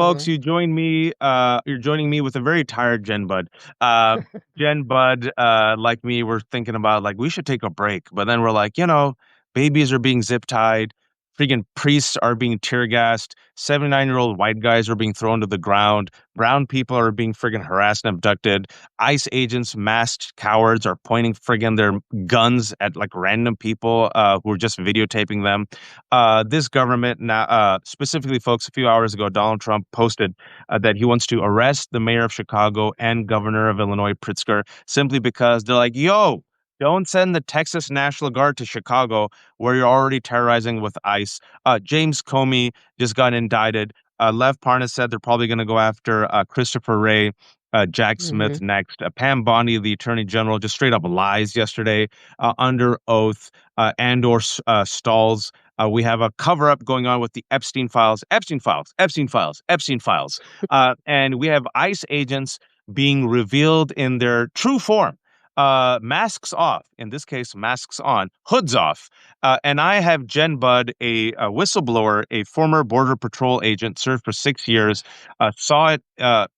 folks, Mhm. you're joining me with a very tired Jenn Budd. Uh, Jenn Budd, like me, we're thinking about like we should take a break, but then we're like, babies are being zip tied, freaking priests are being tear gassed, 79-year-old white guys are being thrown to the ground, brown people are being friggin' harassed and abducted, ICE agents, masked cowards, are pointing friggin' their guns at like random people who are just videotaping them. This government now, specifically, folks, a few hours ago, Donald Trump posted that he wants to arrest the mayor of Chicago and governor of Illinois, Pritzker, simply because they're like, yo, don't send the Texas National Guard to Chicago where you're already terrorizing with ICE. James Comey just got indicted. Lev Parnas said they're probably going to go after Christopher Wray. Jack Smith Mhm. next. Pam Bondi, the attorney general, just straight up lies yesterday under oath. Andor stalls. We have a cover up going on with the Epstein files, Epstein files, Epstein files, Epstein files. And we have ICE agents being revealed in their true form. Masks off, in this case, masks on, hoods off. And I have Jenn Budd, a whistleblower, a former Border Patrol agent, served for 6 years, saw it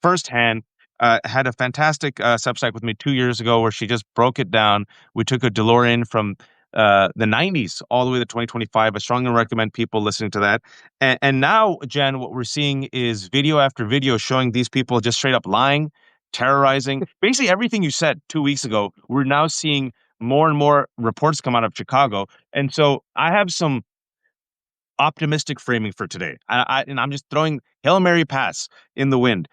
firsthand. Had a fantastic Substack with me 2 years ago where she just broke it down. We took a DeLorean from the 90s all the way to 2025. I strongly recommend people listening to that. And now, Jen, what we're seeing is video after video showing these people just straight up lying, terrorizing. Basically, everything you said 2 weeks ago, we're now seeing more and more reports come out of Chicago. And so I have some optimistic framing for today. And I'm just throwing Hail Mary pass in the wind.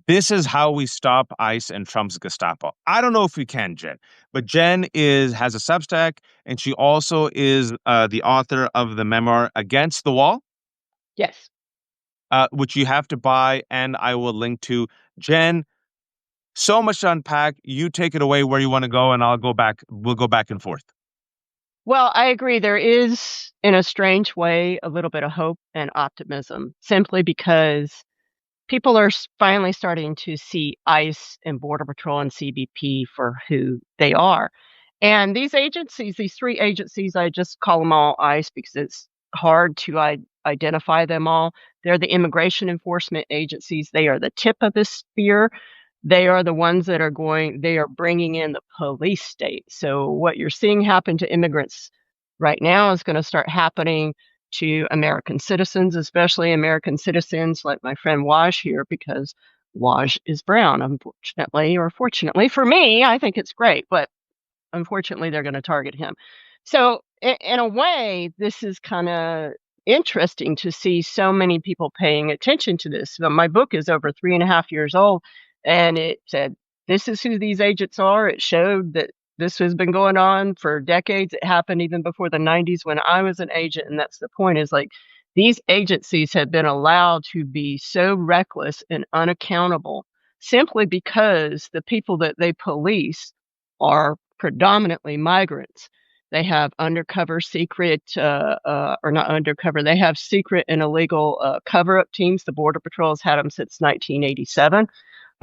This is how we stop ICE and Trump's Gestapo. I don't know if we can, Jen, but Jen has a Substack, and she also is the author of the memoir Against the Wall, Yes. which you have to buy, and I will link to. Jen, so much to unpack. You take it away where you want to go, and I'll go back. We'll go back and forth. Well, I agree. There is, in a strange way, a little bit of hope and optimism simply because people are finally starting to see ICE and Border Patrol and CBP for who they are. And these agencies, these three agencies, I just call them all ICE because it's hard to identify them all. They're the immigration enforcement agencies. They are the tip of the spear. They are the ones that they are bringing in the police state. So what you're seeing happen to immigrants right now is going to start happening to American citizens, especially American citizens like my friend Waj here, because Waj is brown, unfortunately, or fortunately for me. I think it's great, but unfortunately, they're going to target him. So, in a way, this is kind of interesting to see so many people paying attention to this. But my book is over 3.5 years old, and it said, this is who these agents are. It showed that this has been going on for decades. It happened even before the 90s when I was an agent. And that's the point is like these agencies have been allowed to be so reckless and unaccountable simply because the people that they police are predominantly migrants. They have undercover, secret, or not undercover, they have secret and illegal cover up teams. The Border Patrol has had them since 1987.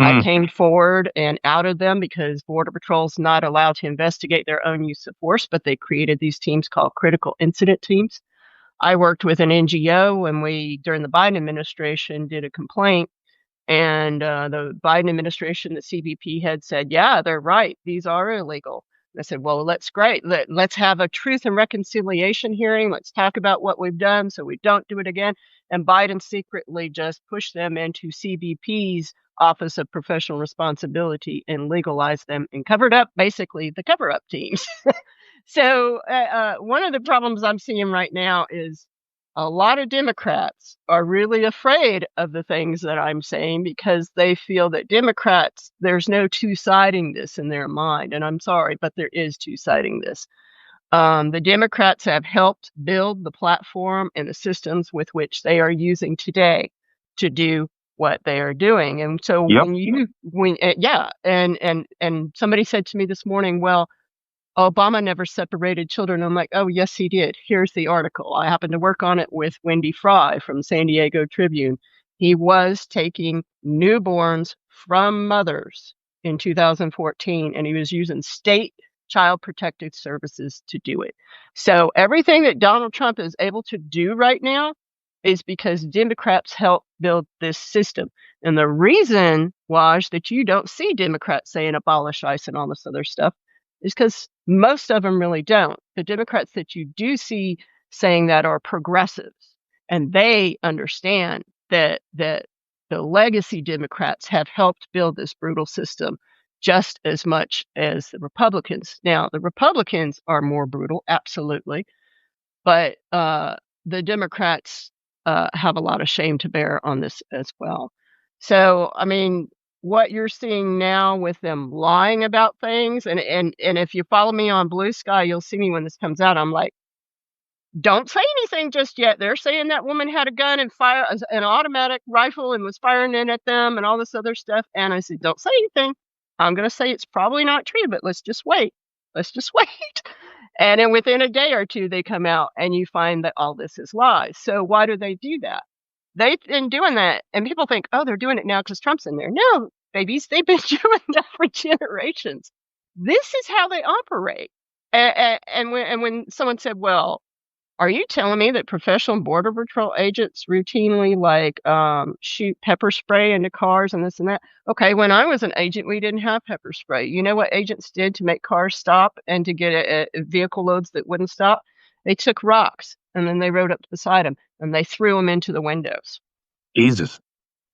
I Hmm. came forward and outed them because Border Patrol's not allowed to investigate their own use of force, but they created these teams called critical incident teams. I worked with an NGO when during the Biden administration, did a complaint and the Biden administration, the CBP had said, yeah, they're right. These are illegal. And I said, well, that's great. Let's have a truth and reconciliation hearing. Let's talk about what we've done so we don't do it again. And Biden secretly just pushed them into CBP's Office of Professional Responsibility and legalized them and covered up basically the cover up teams. So one of the problems I'm seeing right now is a lot of Democrats are really afraid of the things that I'm saying because they feel that Democrats, there's no two-siding this in their mind. And I'm sorry, but there is two-siding this. The Democrats have helped build the platform and the systems with which they are using today to do what they are doing. And so Yep. yeah, and somebody said to me this morning, well, Obama never separated children. I'm like, oh, yes, he did. Here's the article. I happened to work on it with Wendy Fry from San Diego Tribune. He was taking newborns from mothers in 2014, and he was using state child protective services to do it. So everything that Donald Trump is able to do right now, is because Democrats helped build this system. And the reason, Waj, that you don't see Democrats saying abolish ICE and all this other stuff is because most of them really don't. The Democrats that you do see saying that are progressives, and they understand that the legacy Democrats have helped build this brutal system just as much as the Republicans. Now, the Republicans are more brutal, absolutely, but the Democrats have a lot of shame to bear on this as well. So, I mean, what you're seeing now with them lying about things, and if you follow me on Blue Sky, you'll see me when this comes out. I'm like, don't say anything just yet. They're saying that woman had a gun and an automatic rifle and was firing it at them and all this other stuff. And I said, don't say anything. I'm going to say it's probably not true, but let's just wait. Let's just wait. And then within a day or two, they come out and you find that all this is lies. So why do they do that? They've been doing that. And people think, oh, they're doing it now because Trump's in there. No, babies, they've been doing that for generations. This is how they operate. And when someone said, well, are you telling me that professional Border Patrol agents routinely, like, shoot pepper spray into cars and this and that? Okay, when I was an agent, we didn't have pepper spray. You know what agents did to make cars stop and to get vehicle loads that wouldn't stop? They took rocks, and then they rode up beside them, and they threw them into the windows. Jesus.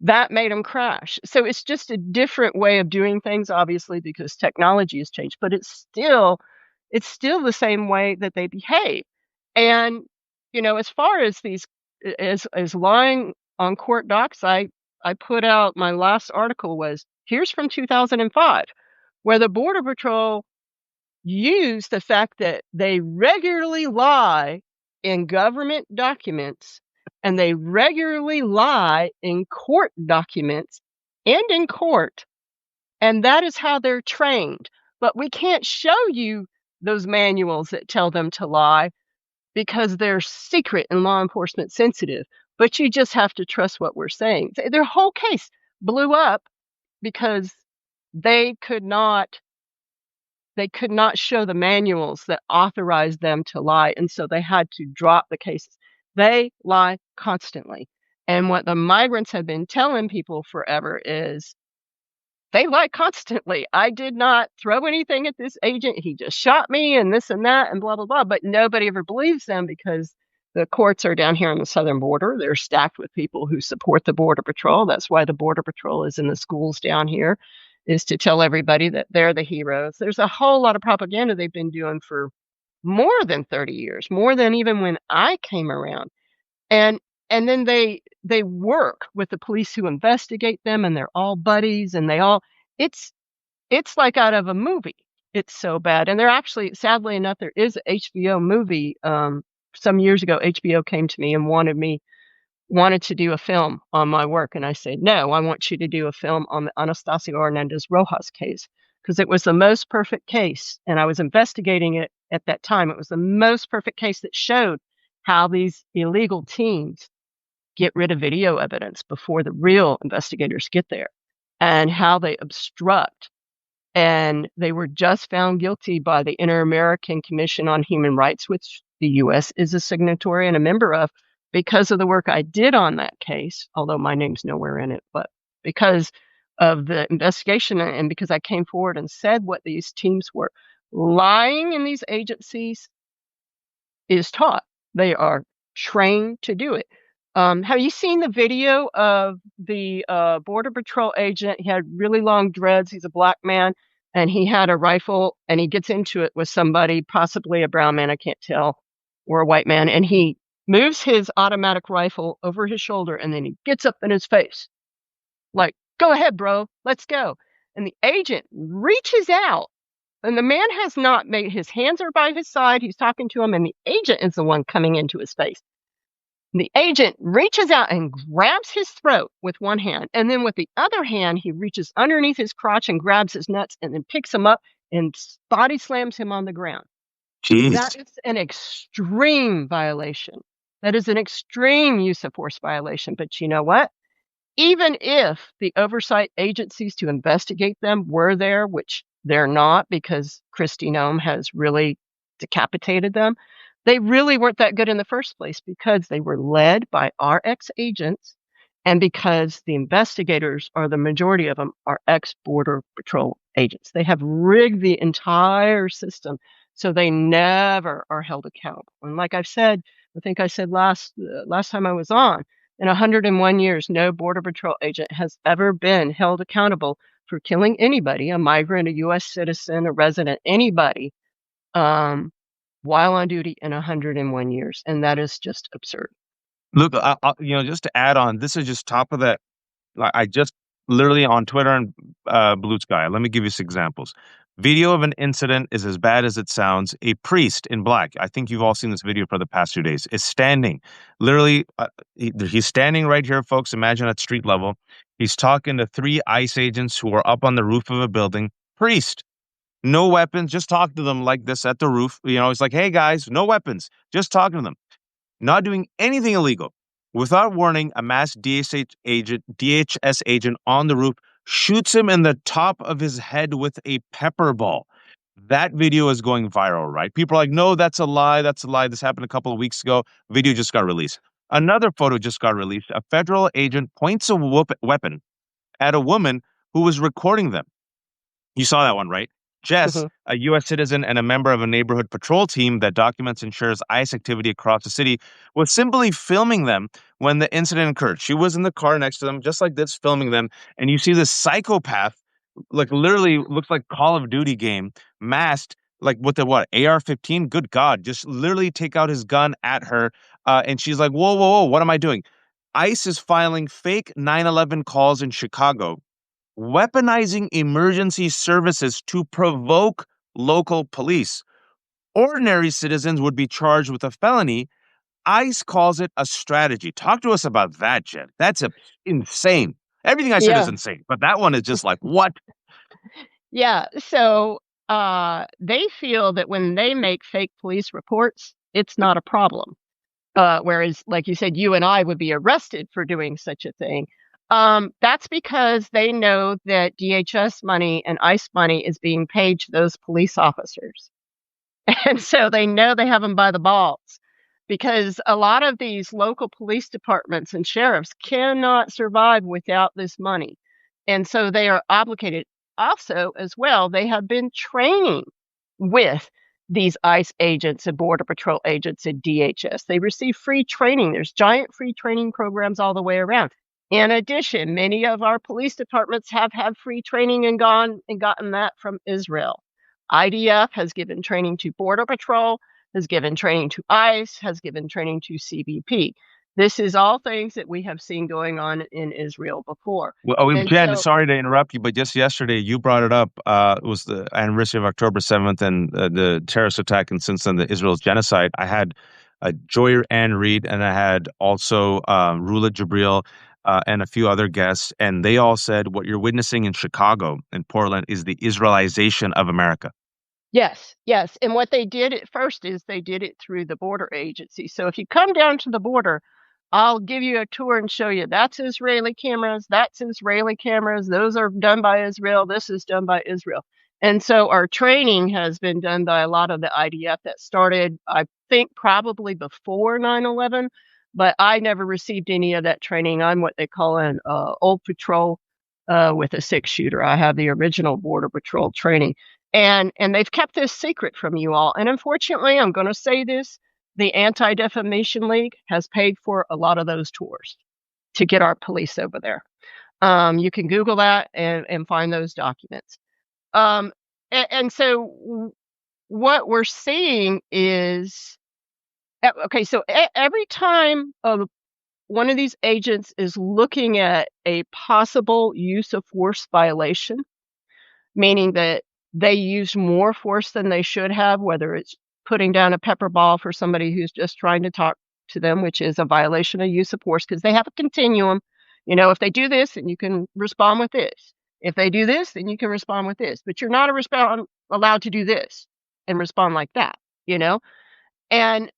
That made them crash. So it's just a different way of doing things, obviously, because technology has changed, but it's still the same way that they behave. And, you know, as far as these as lying on court docs, I put out my last article was here's from 2005, where the Border Patrol used the fact that they regularly lie in government documents and they regularly lie in court documents and in court. And that is how they're trained. But we can't show you those manuals that tell them to lie because they're secret and law enforcement sensitive. But you just have to trust what we're saying. Their whole case blew up because they could not show the manuals that authorized them to lie, and so they had to drop the cases. They lie constantly. And what the migrants have been telling people forever is they lie constantly. I did not throw anything at this agent. He just shot me and this and that and blah, blah, blah. But nobody ever believes them because the courts are down here on the southern border. They're stacked with people who support the Border Patrol. That's why the Border Patrol is in the schools down here, is to tell everybody that they're the heroes. There's a whole lot of propaganda they've been doing for more than 30 years, more than even when I came around. And then they work with the police who investigate them, and they're all buddies, and it's like out of a movie. It's so bad. And they're actually, sadly enough, there is an HBO movie. Some years ago, HBO came to me and wanted to do a film on my work. And I said, no, I want you to do a film on the Anastasia Hernandez Rojas case because it was the most perfect case. And I was investigating it at that time. It was the most perfect case that showed how these illegal teams get rid of video evidence before the real investigators get there and how they obstruct. And they were just found guilty by the Inter-American Commission on Human Rights, which the U.S. is a signatory and a member of, because of the work I did on that case, although my name's nowhere in it, but because of the investigation and because I came forward and said what these teams were. Lying in these agencies is taught. They are trained to do it. Have you seen the video of the Border Patrol agent? He had really long dreads. He's a black man, and he had a rifle, and he gets into it with somebody, possibly a brown man, I can't tell, or a white man, and he moves his automatic rifle over his shoulder, and then he gets up in his face, like, go ahead, bro, let's go. And the agent reaches out, and the man has not made, his hands are by his side, he's talking to him, and the agent is the one coming into his face. The agent reaches out and grabs his throat with one hand, and then with the other hand, he reaches underneath his crotch and grabs his nuts and then picks him up and body slams him on the ground. Jeez. That is an extreme violation. That is an extreme use of force violation. But you know what? Even if the oversight agencies to investigate them were there, which they're not because Kristi Noem has really decapitated them, They really weren't that good in the first place because they were led by our ex-agents and because the investigators, or the majority of them, are ex-Border Patrol agents. They have rigged the entire system so they never are held accountable. And like I've said, I think I said last time I was on, in 101 years, no Border Patrol agent has ever been held accountable for killing anybody, a migrant, a US citizen, a resident, anybody, um, while on duty in 101 years, and that is just absurd. Look, just to add on, this is just top of that. I just literally on Twitter and Blue Sky. Let me give you some examples. Video of an incident is as bad as it sounds. A priest in black, I think you've all seen this video for the past 2 days, is standing. Literally, he's standing right here, folks. Imagine at street level. He's talking to three ICE agents who are up on the roof of a building. Priest, no weapons, just talk to them like this at the roof. It's like, hey guys, no weapons, just talking to them, not doing anything illegal. Without warning, a masked DHS agent on the roof shoots him in the top of his head with a pepper ball. That video is going viral, right? People are like, no, that's a lie. That's a lie. This happened a couple of weeks ago. Video just got released. Another photo just got released. A federal agent points a weapon at a woman who was recording them. You saw that one, right? Jess, Mhm. a U.S. citizen and a member of a neighborhood patrol team that documents and shares ICE activity across the city, was simply filming them when the incident occurred. She was in the car next to them, just like this, filming them. And you see this psychopath, like literally looks like Call of Duty game, masked, like with the what, AR-15? Good God, just literally take out his gun at her. And she's like, whoa, whoa, whoa, what am I doing? ICE is filing fake 911 calls in Chicago, weaponizing emergency services to provoke local police. Ordinary citizens would be charged with a felony. ICE calls it a strategy. Talk to us about that, Jen. Insane. Everything I said is Yeah, insane, but that one is just like, what? yeah, so, they feel that when they make fake police reports, it's not a problem, whereas, like you said, you and I would be arrested for doing such a thing. That's because they know that DHS money and ICE money is being paid to those police officers. And so they know they have them by the balls because a lot of these local police departments and sheriffs cannot survive without this money. And so they are obligated. Also, as well, they have been training with these ICE agents and Border Patrol agents and DHS. They receive free training. There's giant free training programs all the way around. In addition, many of our police departments have had free training and gotten that from Israel. IDF has given training to Border Patrol, has given training to ICE, has given training to CBP. This is all things that we have seen going on in Israel before. And Jen, so, sorry to interrupt you, but just yesterday you brought it up. It was the anniversary of October 7th and the terrorist attack, and since then, the Israel's genocide. I had Joy Ann Reed, and I had also Rula Jabril and a few other guests, and they all said what you're witnessing in Chicago and Portland is the Israelization of America. yes, yes. And what they did at first is they did it through the border agency. So if you come down to the border, I'll give you a tour and show you that's Israeli cameras, those are done by Israel, this is done by Israel. And so our training has been done by a lot of the IDF that started, I think, probably before 9/11, but I never received any of that training. I'm what they call an old patrol with a six-shooter. I have the original Border Patrol training. And they've kept this secret from you all. And unfortunately, I'm going to say this, the Anti-Defamation League has paid for a lot of those tours to get our police over there. You can Google that and find those documents. Um, and so what we're seeing is, okay, so every time one of these agents is looking at a possible use of force violation, meaning that they used more force than they should have, whether it's putting down a pepper ball for somebody who's just trying to talk to them, which is a violation of use of force because they have a continuum. If they do this, then you can respond with this. If they do this, then you can respond with this. But you're not allowed to do this and respond like that, you know? And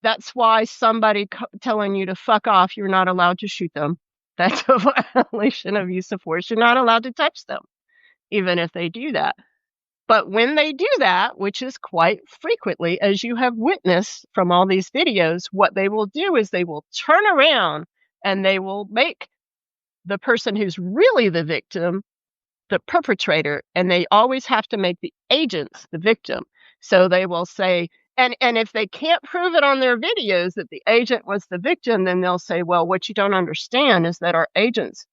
that's why somebody telling you to fuck off, you're not allowed to shoot them. That's a violation of use of force. You're not allowed to touch them, even if they do that. But when they do that, which is quite frequently, as you have witnessed from all these videos, what they will do is they will turn around and they will make the person who's really the victim the perpetrator, and they always have to make the agents the victim. So they will say, and if they can't prove it on their videos that the agent was the victim, then they'll say, well, what you don't understand is that our agents,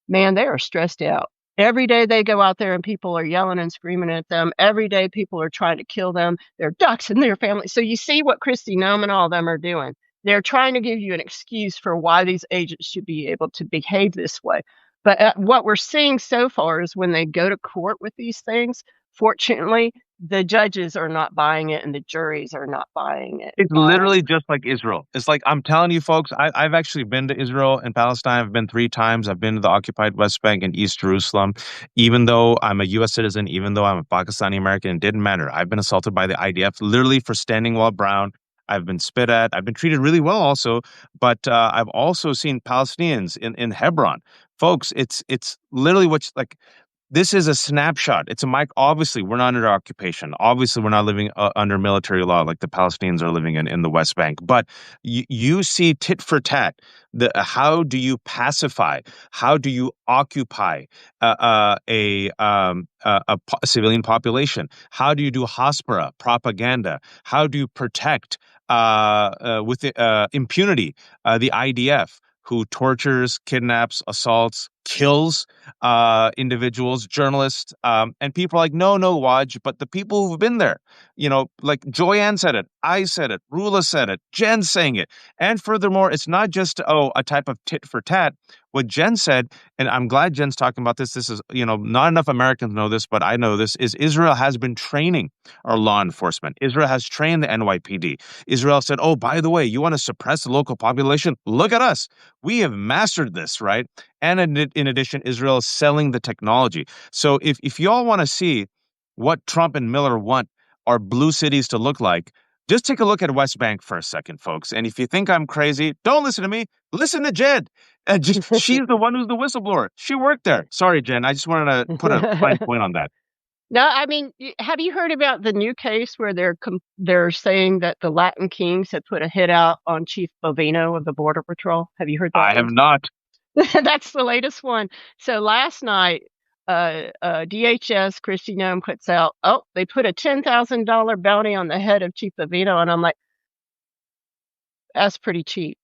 man, they are stressed out. Every day they go out there and people are yelling and screaming at them. Every day people are trying to kill them. Their ducks and their family. So you see what Christy Nome and all of them are doing. They're trying to give you an excuse for why these agents should be able to behave this way. But what we're seeing so far is when they go to court with these things, fortunately, the judges are not buying it and the juries are not buying it. It's literally just like Israel. It's like, I'm telling you, folks, I've actually been to Israel and Palestine. I've been 3 times. I've been to the occupied West Bank and East Jerusalem. Even though I'm a U.S. citizen, even though I'm a Pakistani American, it didn't matter. I've been assaulted by the IDF literally for standing while brown. I've been spit at. I've been treated really well also. But I've also seen Palestinians in Hebron. Folks, it's literally what's like. This is a snapshot. It's a mic. Obviously, we're not under occupation. Obviously, we're not living under military law like the Palestinians are living in the West Bank. But you see tit for tat. How do you pacify? How do you occupy a civilian population? How do you do hospara propaganda? How do you protect with impunity the IDF? Who tortures, kidnaps, assaults, kills individuals, journalists, and people are like, no, no, Waj, but the people who've been there, like Joyanne said it, I said it, Rula said it, Jen saying it. And furthermore, it's not just, a type of tit for tat. What Jen said, and I'm glad Jen's talking about this. This is, not enough Americans know this, but I know this, is Israel has been training our law enforcement. Israel has trained the NYPD. Israel said, oh, by the way, you want to suppress the local population? Look at us. We have mastered this, right? And in addition, Israel is selling the technology. So if y'all want to see what Trump and Miller want our blue cities to look like, just take a look at West Bank for a second, folks. And if you think I'm crazy, don't listen to me. Listen to Jen. She's the one who's the whistleblower. She worked there. Sorry, Jen. I just wanted to put a fine point on that. No, I mean, have you heard about the new case where they're saying that the Latin Kings had put a hit out on Chief Bovino of the Border Patrol? Have you heard that I have one? not. That's the latest one. So last night, DHS Christy Nome puts out, oh, they put a $10,000 bounty on the head of Chief Bovino, and I'm like, that's pretty cheap.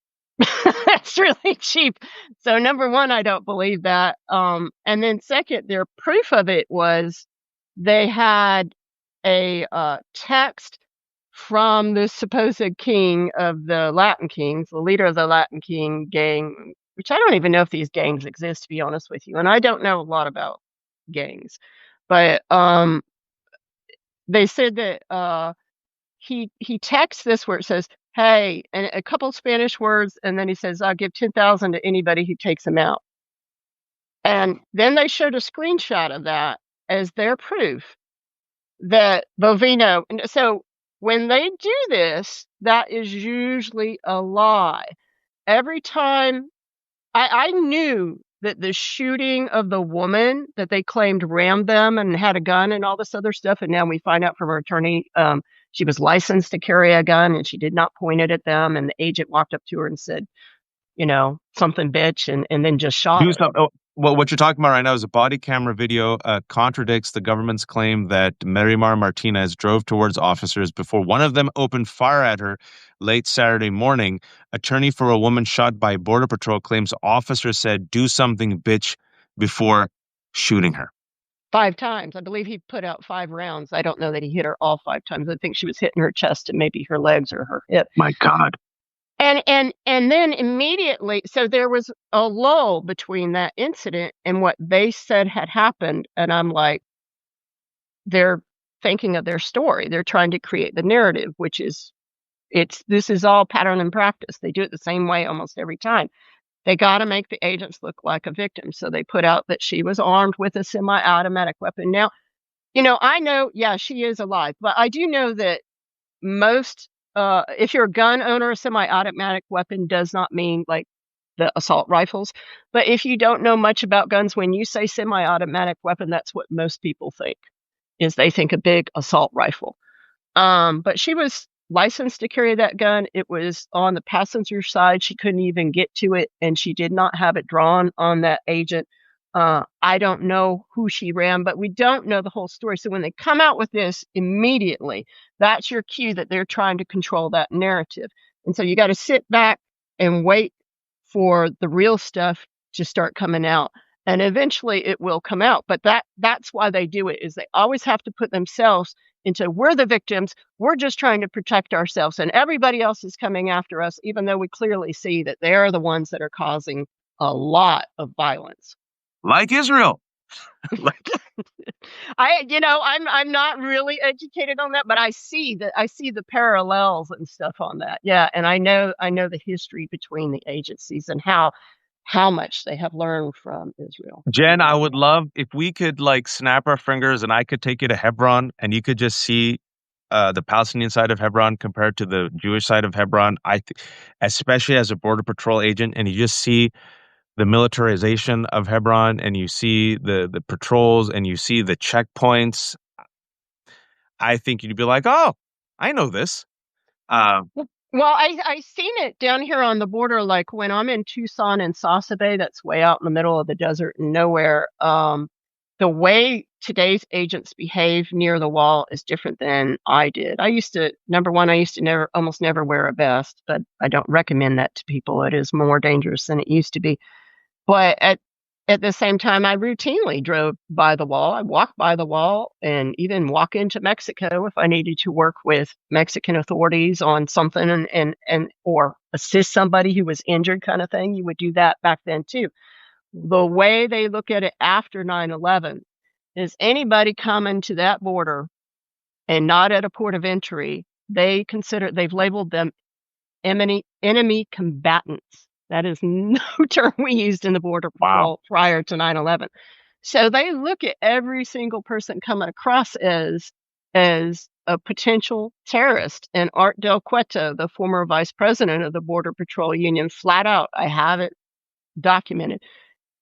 That's really cheap. So number one, I don't believe that. And then second, their proof of it was they had a text from the supposed king of the Latin Kings, the leader of the Latin King gang, which I don't even know if these gangs exist, to be honest with you. And I don't know a lot about gangs, but they said that he texts this where it says, "Hey," and a couple Spanish words, and then he says, "I'll give 10,000 to anybody who takes him out." And then they showed a screenshot of that as their proof that Bovino. And so when they do this, that is usually a lie. Every time I knew that the shooting of the woman that they claimed rammed them and had a gun and all this other stuff, and now we find out from her attorney, she was licensed to carry a gun and she did not point it at them. And the agent walked up to her and said, something bitch, and then just shot Do her. something. Well, what you're talking about right now is a body camera video contradicts the government's claim that Marimar Martinez drove towards officers before one of them opened fire at her late Saturday morning. Attorney for a woman shot by Border Patrol claims officers said, "Do something, bitch," before shooting her. 5 times. I believe he put out 5 rounds. I don't know that he hit her all 5 times. I think she was hitting her chest and maybe her legs or her hip. My God. And then immediately, so there was a lull between that incident and what they said had happened, and I'm like, they're thinking of their story. They're trying to create the narrative, which is this is all pattern and practice. They do it the same way almost every time. They got to make the agents look like a victim. So they put out that she was armed with a semi-automatic weapon. Now, I know, yeah, she is alive, but I do know that most, if you're a gun owner, a semi-automatic weapon does not mean like the assault rifles. But if you don't know much about guns, when you say semi-automatic weapon, that's what most people think. is, they think, a big assault rifle. But she was licensed to carry that gun. It was on the passenger side. She couldn't even get to it, and she did not have it drawn on that agent. I don't know who she ran, but we don't know the whole story. So when they come out with this immediately, that's your cue that they're trying to control that narrative. And so you got to sit back and wait for the real stuff to start coming out. And eventually it will come out. But that's why they do it, is they always have to put themselves into, we're the victims, we're just trying to protect ourselves, and everybody else is coming after us, even though we clearly see that they're the ones that are causing a lot of violence. Like Israel. Like, I'm not really educated on that, but I see the parallels and stuff on that. Yeah, and I know the history between the agencies and how much they have learned from Israel. Jen, I would love if we could like snap our fingers and I could take you to Hebron and you could just see the Palestinian side of Hebron compared to the Jewish side of Hebron. Especially as a Border Patrol agent, and you just see the militarization of Hebron, and you see the patrols, and you see the checkpoints. I think you'd be like, "Oh, I know this." Uh, Well, I seen it down here on the border, like when I'm in Tucson and Sausa Bay, that's way out in the middle of the desert and nowhere. The way today's agents behave near the wall is different than I did. Number one, I used to almost never wear a vest, but I don't recommend that to people. It is more dangerous than it used to be. But at the same time, I routinely drove by the wall. I walked by the wall and even walk into Mexico if I needed to work with Mexican authorities on something and or assist somebody who was injured, kind of thing. You would do that back then too. The way they look at it after 9/11 is, anybody coming to that border and not at a port of entry, they've labeled them enemy combatants. That is no term we used in the Border wow. Patrol prior to 9/11. So they look at every single person coming across as a potential terrorist. And Art Del Cueto, the former vice president of the Border Patrol Union, flat out, I have it documented,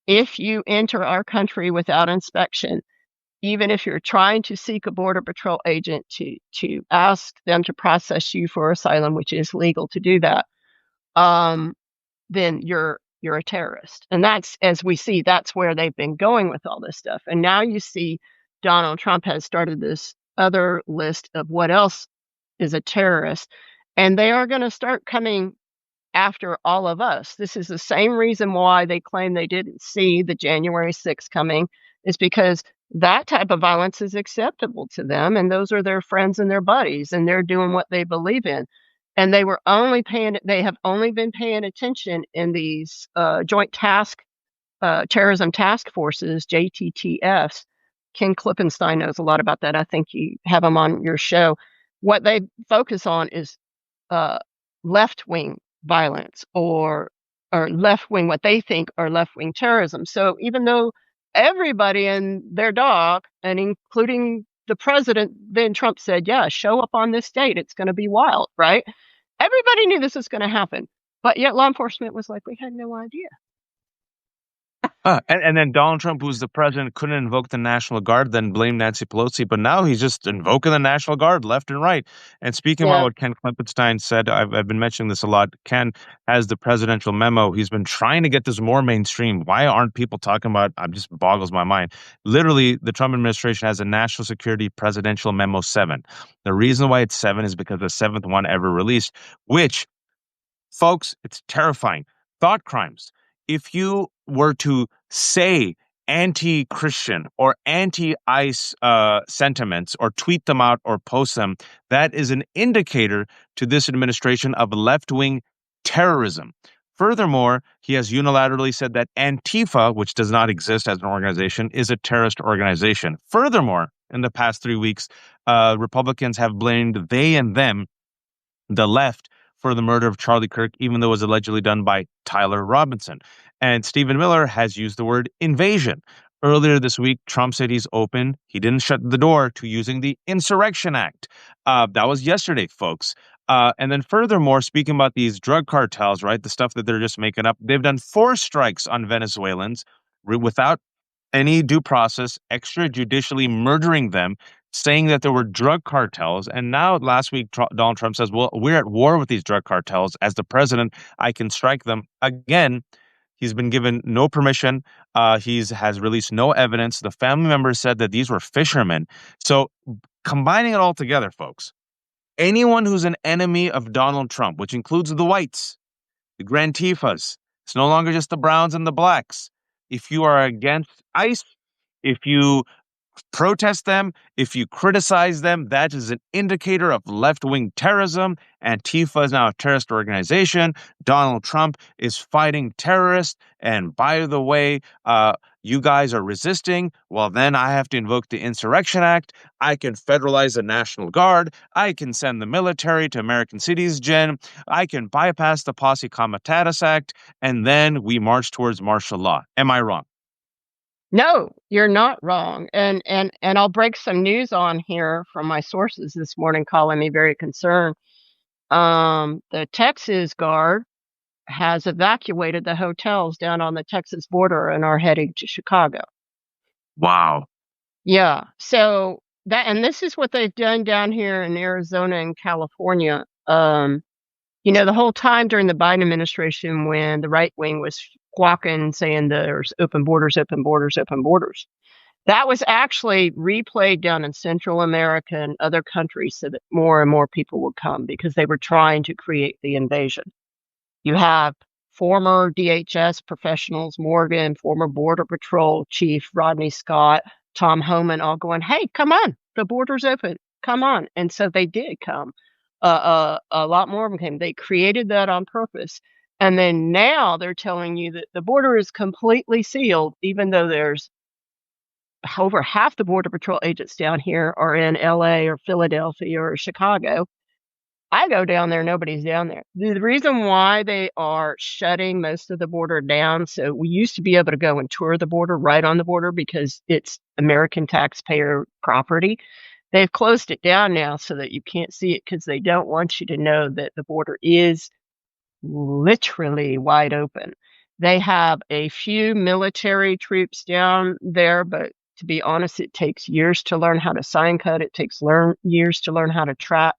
if you enter our country without inspection, even if you're trying to seek a Border Patrol agent to ask them to process you for asylum, which is legal to do that, then you're a terrorist. And that's, as we see, that's where they've been going with all this stuff. And now you see Donald Trump has started this other list of what else is a terrorist, and they are going to start coming after all of us. This is the same reason why they claim they didn't see the January 6th coming, is because that type of violence is acceptable to them, and those are their friends and their buddies, and they're doing what they believe in. And they have only been paying attention in these joint terrorism task forces, JTTFs. Ken Klippenstein knows a lot about that. I think you have him on your show. What they focus on is left-wing violence, or left-wing, what they think are left-wing terrorism. So even though everybody and their dog, and including the president, then Trump said, yeah, show up on this date, it's going to be wild, right? Everybody knew this was going to happen, but yet law enforcement was like, we had no idea. And then Donald Trump, who's the president, couldn't invoke the National Guard, then blamed Nancy Pelosi. But now he's just invoking the National Guard left and right. And speaking about Yeah. what Ken Klippenstein said, I've been mentioning this a lot. Ken has the presidential memo. He's been trying to get this more mainstream. Why aren't people talking about it? It just boggles my mind. Literally, the Trump administration has a National Security Presidential Memo 7. The reason why it's 7 is because the seventh one ever released, which, folks, it's terrifying. Thought crimes. If you were to say anti-Christian or anti-ICE sentiments, or tweet them out or post them, that is an indicator to this administration of left-wing terrorism. Furthermore, he has unilaterally said that Antifa, which does not exist as an organization, is a terrorist organization. Furthermore, in the past 3 weeks, Republicans have blamed they and them, the left, for the murder of Charlie Kirk, even though it was allegedly done by Tyler Robinson. And Stephen Miller has used the word invasion. Earlier this week, Trump said he's open. He didn't shut the door to using the Insurrection Act. That was yesterday, folks. And then furthermore, speaking about these drug cartels, right, the stuff that they're just making up, they've done 4 strikes on Venezuelans without any due process, extrajudicially murdering them, saying that there were drug cartels. And now last week, Donald Trump says, well, we're at war with these drug cartels. As the president, I can strike them. Again, he's been given no permission. He's has released no evidence. The family members said that these were fishermen. So combining it all together, folks, anyone who's an enemy of Donald Trump, which includes the whites, the Grand Tifas, it's no longer just the browns and the blacks. If you are against ICE, if you protest them, if you criticize them, that is an indicator of left wing terrorism. Antifa is now a terrorist organization. Donald Trump is fighting terrorists. And by the way, you guys are resisting. Well, then I have to invoke the Insurrection Act. I can federalize the National Guard. I can send the military to American cities, Jen. I can bypass the Posse Comitatus Act. And then we march towards martial law. Am I wrong? No, you're not wrong. And I'll break some news on here from my sources this morning calling me very concerned. The Texas Guard has evacuated the hotels down on the Texas border and are heading to Chicago. Wow. Yeah. So that, and this is what they've done down here in Arizona and California. The whole time during the Biden administration, when the right wing was squawking, saying there's open borders, open borders, open borders, that was actually replayed down in Central America and other countries so that more and more people would come because they were trying to create the invasion. You have former DHS professionals, Morgan, former Border Patrol Chief Rodney Scott, Tom Homan, all going, hey, come on, the border's open, come on. And so they did come. A lot more of them came. They created that on purpose. And then now they're telling you that the border is completely sealed, even though there's over half the Border Patrol agents down here are in LA or Philadelphia or Chicago. I go down there, nobody's down there. The reason why they are shutting most of the border down, so we used to be able to go and tour the border right on the border because it's American taxpayer property. They've closed it down now so that you can't see it because they don't want you to know that the border is literally wide open. They have a few military troops down there, but to be honest, it takes years to learn how to sign code. It takes years to learn how to track.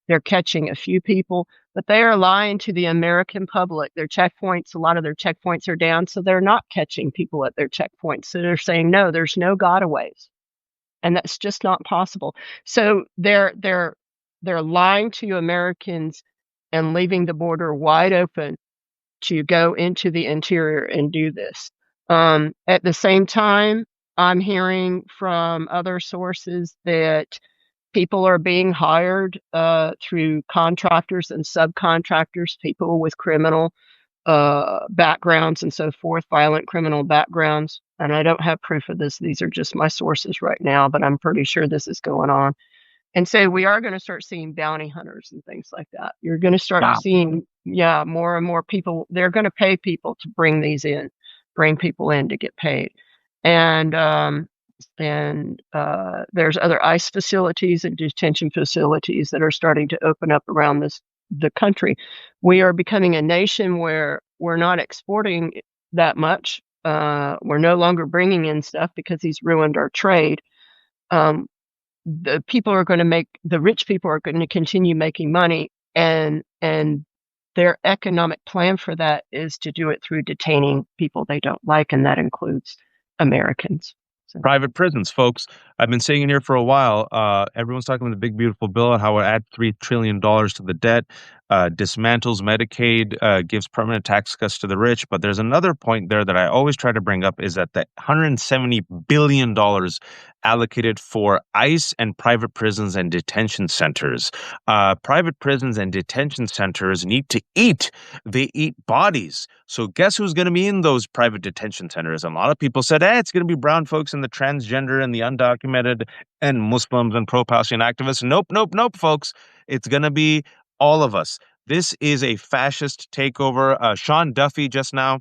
They're catching a few people, but they are lying to the American public. Their checkpoints, a lot of their checkpoints are down, so they're not catching people at their checkpoints. So they're saying, no, there's no gotaways. And that's just not possible. So they're lying to Americans and leaving the border wide open to go into the interior and do this. At the same time, I'm hearing from other sources that people are being hired through contractors and subcontractors, people with criminal backgrounds and so forth, violent criminal backgrounds. And I don't have proof of this. These are just my sources right now, but I'm pretty sure this is going on. And so we are going to start seeing bounty hunters and things like that. You're going to start Wow. seeing, more and more people. They're going to pay people to bring people in to get paid. And there's other ICE facilities and detention facilities that are starting to open up around the country. We are becoming a nation where we're not exporting that much. We're no longer bringing in stuff because he's ruined our trade. The rich people are going to continue making money, and their economic plan for that is to do it through detaining people they don't like, and that includes Americans. So. Private prisons, folks. I've been saying it here for a while. Everyone's talking about the big, beautiful bill, how it adds $3 trillion to the debt, dismantles Medicaid, gives permanent tax cuts to the rich. But there's another point there that I always try to bring up is that the $170 billion allocated for ICE and private prisons and detention centers. Private prisons and detention centers need to eat. They eat bodies. So guess who's going to be in those private detention centers? And a lot of people said, it's going to be brown folks and the transgender and the undocumented and Muslims and pro-Palestinian activists. Nope, nope, nope, folks. It's going to be all of us. This is a fascist takeover. Sean Duffy just now,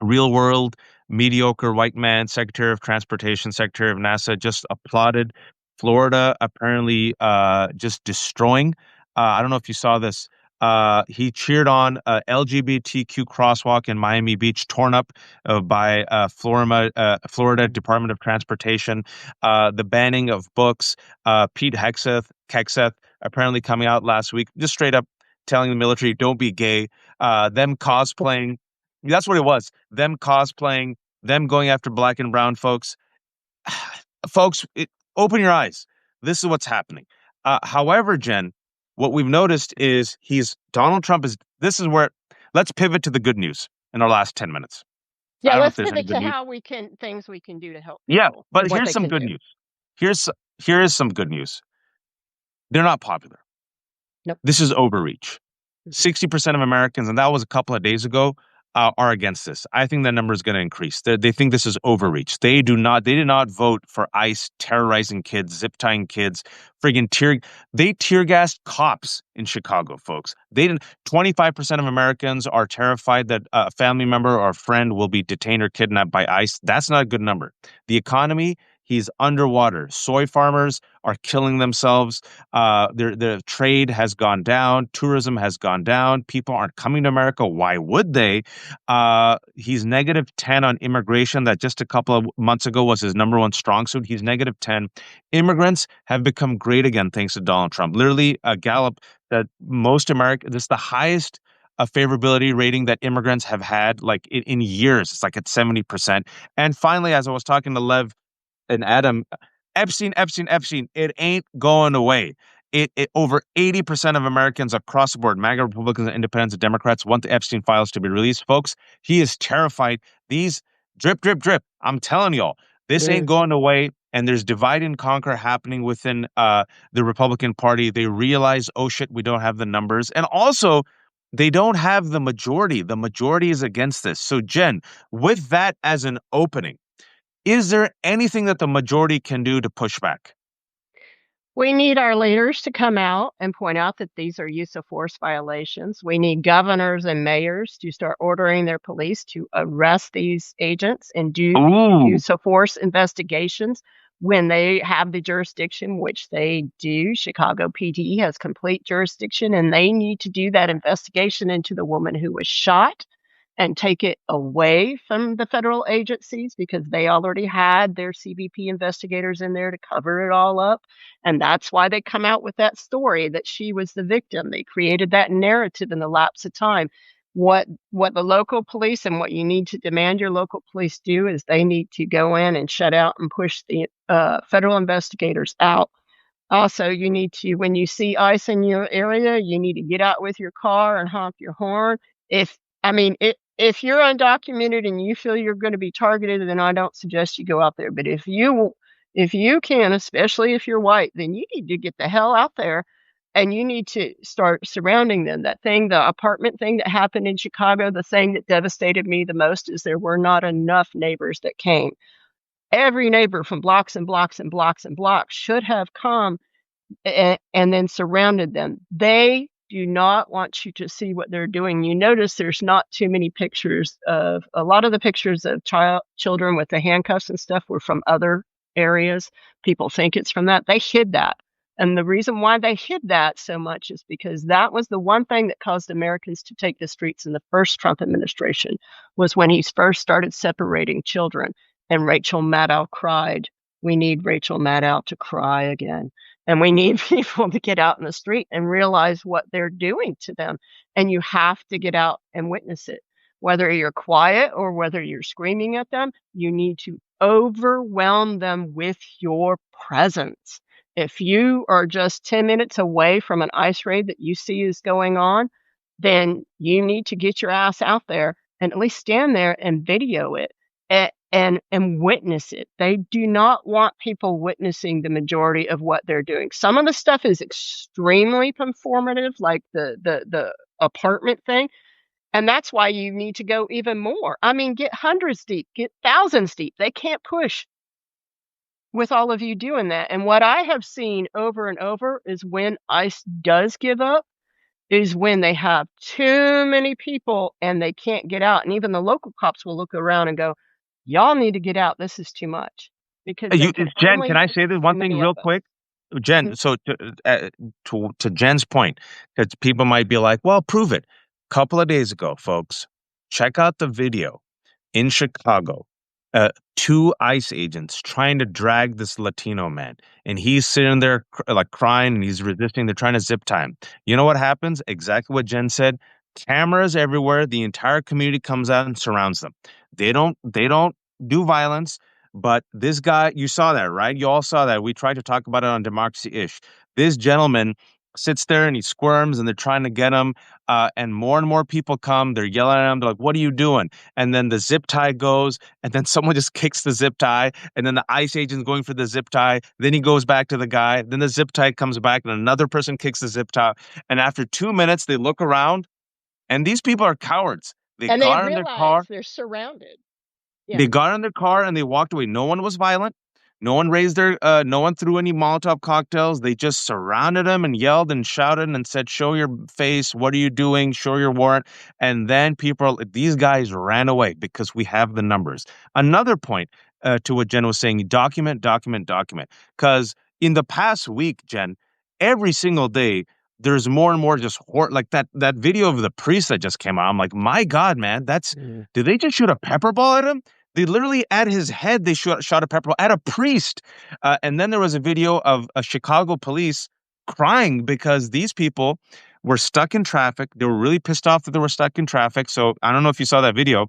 real world, mediocre white man, Secretary of Transportation, Secretary of NASA, just applauded Florida apparently just destroying. I don't know if you saw this. He cheered on LGBTQ crosswalk in Miami Beach, torn up by Florida Department of Transportation. The banning of books. Pete Hegseth apparently coming out last week, just straight up telling the military, "Don't be gay." Them cosplaying. That's what it was. Them cosplaying. Them going after black and brown folks. Folks, open your eyes. This is what's happening. However, Jen, what we've noticed is Donald Trump is, this is where, let's pivot to the good news in our last 10 minutes. I Yeah, don't know if let's there's any pivot good to news. how we can things we can do to help Yeah, people but and what here's they some can good do. news. Here's, here is some good news. They're not popular. Nope. This is overreach. Mhm. 60% of Americans, and that was a couple of days ago, are against this. I think that number is going to increase. They think this is overreach. They did not vote for ICE terrorizing kids, zip tying kids, they tear gassed cops in Chicago, folks. They didn't, 25% of Americans are terrified that a family member or a friend will be detained or kidnapped by ICE. That's not a good number. The economy, he's underwater. Soy farmers are killing themselves. The trade has gone down, tourism has gone down. People aren't coming to America. Why would they? He's -10 on immigration. That just a couple of months ago was his number one strong suit. He's -10. Immigrants have become great again thanks to Donald Trump. Literally, Gallup that most America, this is the highest favorability rating that immigrants have had like in years. It's like at 70%. And finally, as I was talking to Lev and Adam, Epstein, it ain't going away. Over 80% of Americans across the board, MAGA Republicans and Independents and Democrats, want the Epstein files to be released. Folks, he is terrified. These drip, drip, drip. I'm telling y'all, this ain't Yes. going away. And there's divide and conquer happening within the Republican Party. They realize, oh shit, we don't have the numbers. And also, they don't have the majority. The majority is against this. So, Jen, with that as an opening, is there anything that the majority can do to push back? We need our leaders to come out and point out that these are use of force violations. We need governors and mayors to start ordering their police to arrest these agents and do Ooh. use of force investigations when they have the jurisdiction, which they do. Chicago PD has complete jurisdiction, and they need to do that investigation into the woman who was shot and take it away from the federal agencies because they already had their CBP investigators in there to cover it all up. And that's why they come out with that story that she was the victim. They created that narrative in the lapse of time. What the local police and what you need to demand your local police do is they need to go in and shut out and push the federal investigators out. Also, you need to, when you see ice in your area, you need to get out with your car and honk your horn. If I mean, if you're undocumented and you feel you're going to be targeted, then I don't suggest you go out there. But if you can, especially if you're white, then you need to get the hell out there, and you need to start surrounding them. That thing, the apartment thing that happened in Chicago, the thing that devastated me the most is there were not enough neighbors that came. Every neighbor from blocks and blocks and blocks and blocks should have come and then surrounded them. They do not want you to see what they're doing. You notice there's not too many pictures of a lot of the pictures of children with the handcuffs and stuff were from other areas. People think it's from that. They hid that. And the reason why they hid that so much is because that was the one thing that caused Americans to take the streets in the first Trump administration was when he first started separating children. And Rachel Maddow cried, "We need Rachel Maddow to cry again." And we need people to get out in the street and realize what they're doing to them. And you have to get out and witness it. Whether you're quiet or whether you're screaming at them, you need to overwhelm them with your presence. If you are just 10 minutes away from an ice raid that you see is going on, then you need to get your ass out there and at least stand there and video it and witness it. They do not want people witnessing the majority of what they're doing. Some of the stuff is extremely performative, like the apartment thing, and that's why you need to go even more. I mean, get hundreds deep, get thousands deep. They can't push with all of you doing that. And what I have seen over and over is when ICE does give up is when they have too many people and they can't get out, and even the local cops will look around and go, "Y'all need to get out, this is too much," because they can Jen, only can I handle say this so one thing many of real us. quick? Jen, so to Jen's point, because people might be like, "Well, prove it." Couple of days ago, folks, check out the video in Chicago. Two ICE agents trying to drag this Latino man, and he's sitting there like crying, and he's resisting. They're trying to zip tie him. You know what happens? Exactly what Jen said. Cameras everywhere. The entire community comes out and surrounds them. They don't do violence. But this guy, you saw that, right? You all saw that. We tried to talk about it on Democracy Ish. This gentleman sits there and he squirms and they're trying to get him. And more people come. They're yelling at him. They're like, "What are you doing?" And then the zip tie goes, and then someone just kicks the zip tie. And then the ICE agent's going for the zip tie. Then he goes back to the guy. Then the zip tie comes back, and another person kicks the zip tie. And after 2 minutes, they look around, and these people are cowards. They And they got in their car. realize they're surrounded. Yeah. They got in their car and they walked away. No one was violent. No one threw any Molotov cocktails. They just surrounded him and yelled and shouted and said, "Show your face. What are you doing? Show your warrant." And then these guys ran away because we have the numbers. Another point to what Jen was saying, document, document, document. Because in the past week, Jen, every single day, there's more and more just like that video of the priest that just came out. I'm like, my God, man, Mm. did they just shoot a pepper ball at him? They literally at his head, they shot a pepper ball at a priest. And then there was a video of a Chicago police crying because these people were stuck in traffic. They were really pissed off that they were stuck in traffic. So I don't know if you saw that video.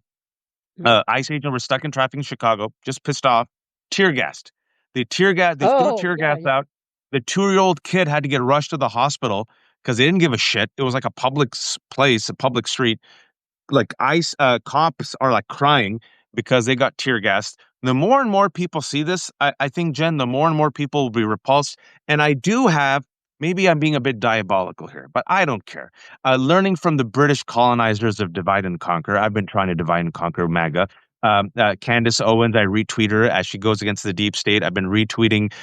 Mm. ICE agents were stuck in traffic in Chicago, just pissed off, tear gassed. They threw Oh, tear yeah, gas yeah. out. The 2-year-old kid had to get rushed to the hospital because they didn't give a shit. It was like a public place, a public street. Like ICE cops are like crying because they got tear gassed. The more and more people see this, I think, Jen, the more and more people will be repulsed. And I do have, maybe I'm being a bit diabolical here, but I don't care. Learning from the British colonizers of divide and conquer, I've been trying to divide and conquer MAGA. Candace Owens, I retweet her as she goes against the deep state. I've been retweeting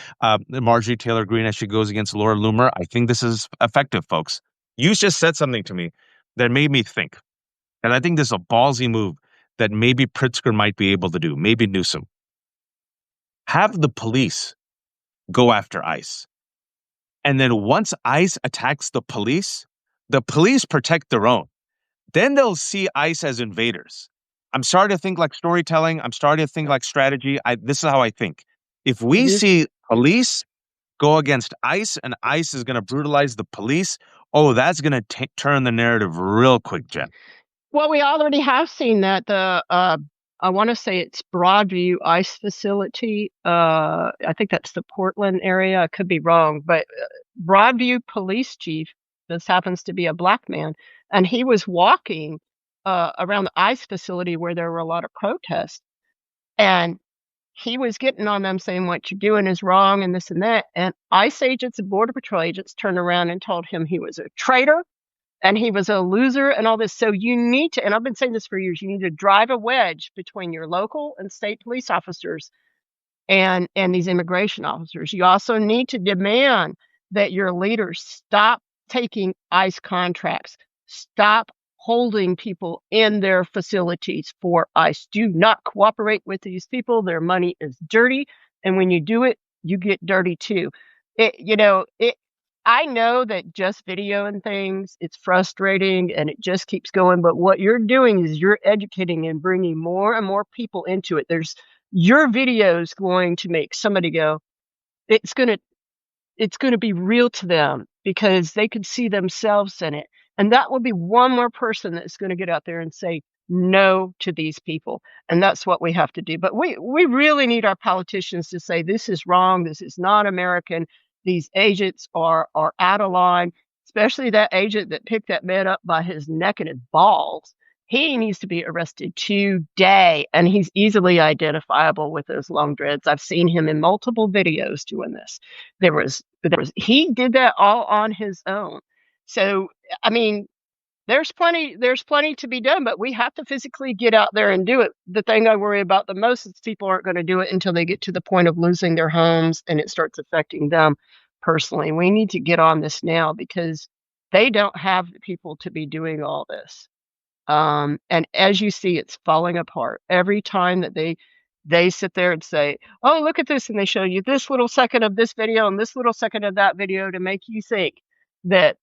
Marjorie Taylor Greene as she goes against Laura Loomer. I think this is effective, folks. You just said something to me that made me think. And I think this is a ballsy move that maybe Pritzker might be able to do, maybe Newsom. Have the police go after ICE. And then once ICE attacks the police protect their own. Then they'll see ICE as invaders. I'm starting to think like storytelling. I'm starting to think like strategy. This is how I think. If we This see police go against ICE and ICE is going to brutalize the police, oh, that's going to turn the narrative real quick, Jen. Well, we already have seen that. I wanna say it's Broadview ICE facility, I think that's the Portland area, I could be wrong, but, Broadview police chief, this happens to be a black man, and he was walking, around the ICE facility where there were a lot of protests, and he was getting on them saying, "What you're doing is wrong," and this and that, and ICE agents and Border Patrol agents turned around and told him he was a traitor, and he was a loser and all this. So you need to, and I've been saying this for years, you need to drive a wedge between your local and state police officers and these immigration officers. You also need to demand that your leaders stop taking ICE contracts, stop holding people in their facilities for ICE. Do not cooperate with these people. Their money is dirty, and when you do it, you get dirty too. It I know that just videoing things, it's frustrating and it just keeps going, but what you're doing is you're educating and bringing more and more people into it. There's your video is going to make somebody go, it's gonna it's gonna be real to them because they can see themselves in it. And that will be one more person that's gonna get out there and say no to these people. And that's what we have to do. But we really need our politicians to say this is wrong, this is not American. These agents are out of line, especially that agent that picked that man up by his neck and his balls. He needs to be arrested today, and he's easily identifiable with those long dreads. I've seen him in multiple videos doing this. He did that all on his own. So, I mean, there's plenty to be done, but we have to physically get out there and do it. The thing I worry about the most is people aren't gonna do it until they get to the point of losing their homes and it starts affecting them personally. We need to get on this now because they don't have the people to be doing all this. And as you see, it's falling apart. Every time that They sit there and say, "Oh, look at this," and they show you this little second of this video and this little second of that video to make you think that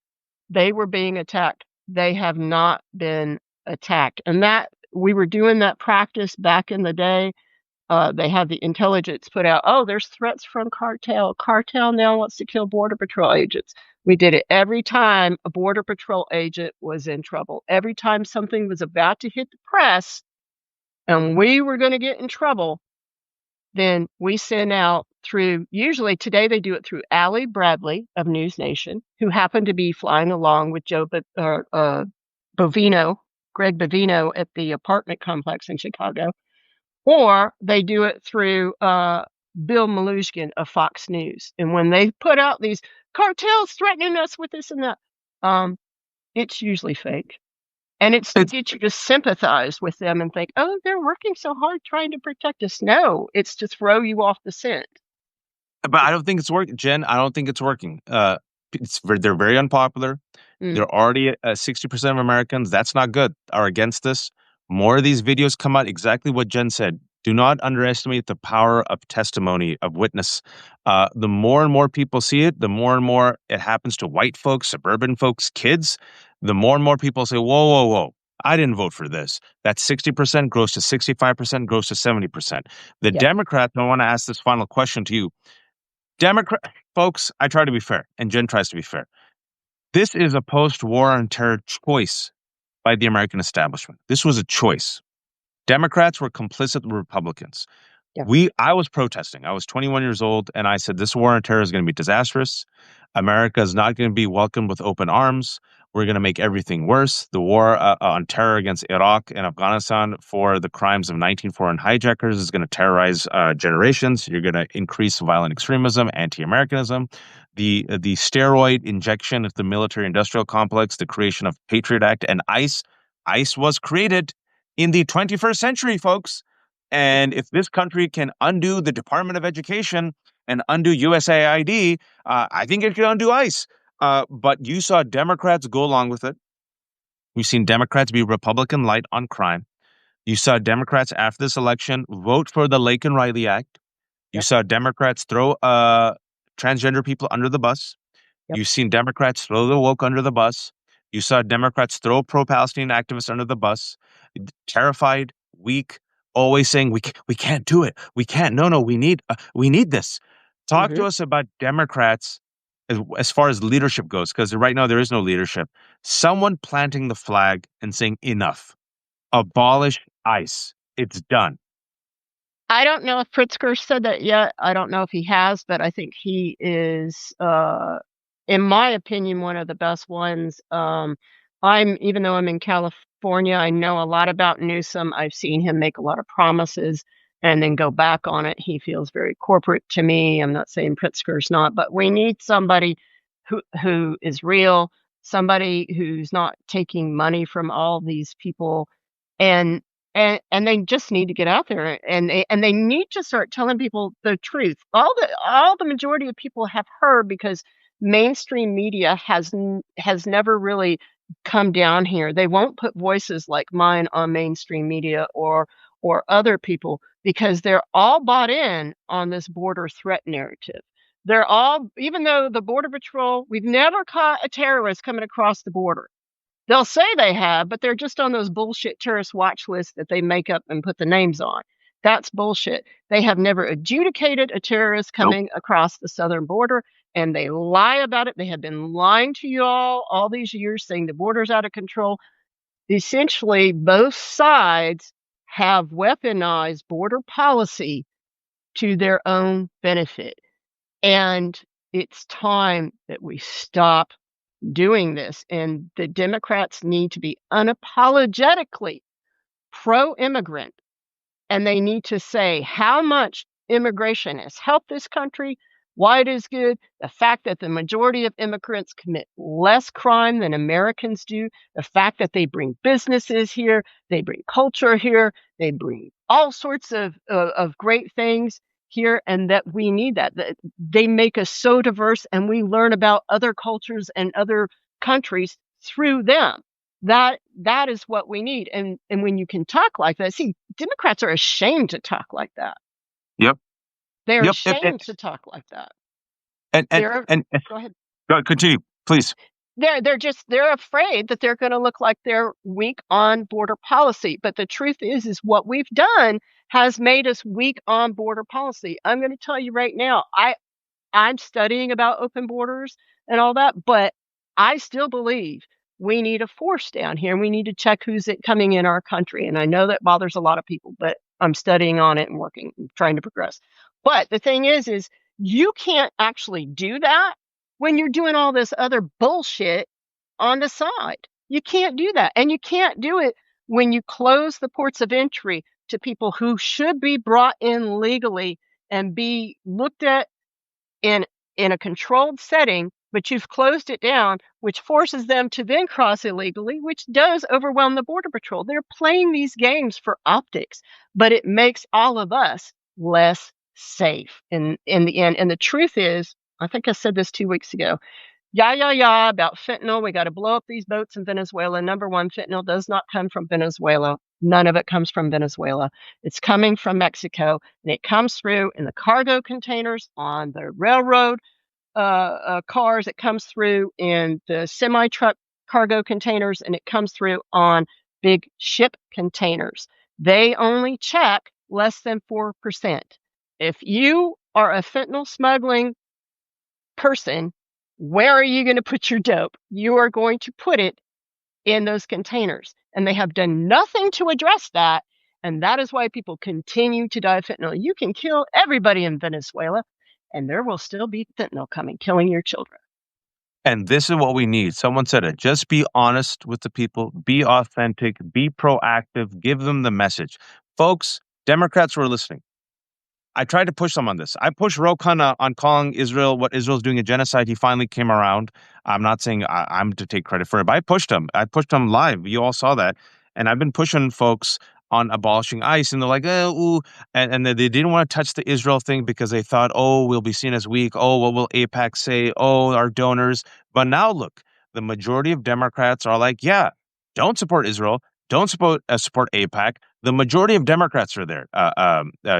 they were being attacked. They have not been attacked, and that we were doing that practice back in the day. They had the intelligence put out, "Oh, there's threats from cartel. Cartel now wants to kill Border Patrol agents." We did it every time a Border Patrol agent was in trouble. Every time something was about to hit the press and we were gonna get in trouble, then we send out through usually today they do it through Allie Bradley of News Nation, who happened to be flying along with Bovino, Greg Bovino at the apartment complex in Chicago, or they do it through, Bill Malushkin of Fox News, and when they put out these cartels threatening us with this and that, um, it's usually fake. And it's to It's get you to sympathize with them and think, "Oh, they're working so hard trying to protect us." No, it's to throw you off the scent. but I don't think it's working, Jen. I don't think it's working. They're very unpopular. Mm, They're already 60% of Americans. That's not good. Are against this. More of these videos come out. Exactly what Jen said. Do not underestimate the power of testimony of witness. The more and more people see it, the more and more it happens to white folks, suburban folks, kids. The more and more people say, "Whoa, whoa, whoa! I didn't vote for this." That 60% grows to 65%, grows to 70%. The yeah, Democrats. I want to ask this final question to you. Democrat folks, I try to be fair, and Jen tries to be fair. This is a post-war on terror choice by the American establishment. This was a choice. Democrats were complicit with Republicans. yeah. I was protesting. I was 21 years old, and I said this war on terror is going to be disastrous. America is not going to be welcomed with open arms. We're going to make everything worse. The war on terror against Iraq and Afghanistan for the crimes of 19 foreign hijackers is going to terrorize generations. You're going to increase violent extremism, anti-Americanism. The steroid injection of the military-industrial complex, the creation of Patriot Act and ICE. ICE was created in the 21st century, folks. And if this country can undo the Department of Education and undo USAID, I think it can undo ICE. But you saw Democrats go along with it. We've seen Democrats be Republican light on crime. You saw Democrats after this election vote for the Lake and Riley Act. You Yep, saw Democrats throw transgender people under the bus. yep. You've seen Democrats throw the woke under the bus. You saw Democrats throw pro-Palestinian activists under the bus. Terrified, weak, always saying we can't do it. We can't. No, no, we need this. Talk Mhm. to us about Democrats as far as leadership goes, because right now there is no leadership. Someone planting the flag and saying enough. Abolish ICE. It's done. I don't know if Pritzker said that yet. I don't know if he has, but I think he is, in my opinion, one of the best ones. Even though I'm in California, I know a lot about Newsom. I've seen him make a lot of promises and then go back on it. He feels very corporate to me. I'm not saying Pritzker's not, but we need somebody who is real, somebody who's not taking money from all these people and and they just need to get out there and they need to start telling people the truth. All the majority of people have heard because mainstream media has never really come down here. They won't put voices like mine on mainstream media or other people because they're all bought in on this border threat narrative. They're all even though the border patrol, we've never caught a terrorist coming across the border. They'll say they have, but they're just on those bullshit tourist watch lists that they make up and put the names on. That's bullshit. They have never adjudicated a terrorist Nope. coming across the southern border, and they lie about it. They have been lying to you all these years, saying the border's out of control. Essentially, both sides have weaponized border policy to their own benefit. And it's time that we stop doing this, and the Democrats need to be unapologetically pro-immigrant, and they need to say how much immigration has helped this country, why it is good, the fact that the majority of immigrants commit less crime than Americans do, the fact that they bring businesses here, they bring culture here, they bring all sorts of great things here, and that we need that they make us so diverse, and we learn about other cultures and other countries through them. That is what we need, and when you can talk like that, see, Democrats are ashamed to talk like that. Yep. They're Yep. ashamed to talk like that. And and They're and Go ahead. continue, please. They're afraid that they're gonna look like they're weak on border policy, but the truth is what we've done has made us weak on border policy. I'm gonna tell you right now, I'm studying about open borders and all that, but I still believe we need a force down here, and we need to check who's coming in our country, and I know that bothers a lot of people, but I'm studying on it and working and trying to progress. But the thing is you can't actually do that when you're doing all this other bullshit on the side. You can't do that, and you can't do it when you close the ports of entry to people who should be brought in legally and be looked at in in a controlled setting, but you've closed it down, which forces them to then cross illegally, which does overwhelm the border patrol. They're playing these games for optics, but it makes all of us less safe in the end. And the truth is, I think I said this 2 weeks ago. Yeah, about fentanyl. We got to blow up these boats in Venezuela. Number one, fentanyl does not come from Venezuela. None of it comes from Venezuela. It's coming from Mexico, and it comes through in the cargo containers on the railroad cars. It comes through in the semi truck cargo containers, and it comes through on big ship containers. They only check less than 4%. If you are a fentanyl smuggling person, where are you going to put your dope? You are going to put it in those containers. And they have done nothing to address that. And that is why people continue to die of fentanyl. You can kill everybody in Venezuela, and there will still be fentanyl coming, killing your children. And this is what we need. Someone said it. Just be honest with the people, be authentic, be proactive, give them the message. Folks, Democrats were listening. I tried to push them on this. I pushed Rokan on calling Israel what Israel's doing a genocide. He finally came around. I'm not saying I'm to take credit for it, but I pushed him. I pushed him live. You all saw that. And I've been pushing folks on abolishing ICE, and they're like, ooh. And they didn't want to touch the Israel thing because they thought, oh, we'll be seen as weak. Oh, what will AIPAC say? Oh, our donors. But now look, the majority of Democrats are like, yeah, don't support Israel. Don't support AIPAC. The majority of Democrats are there,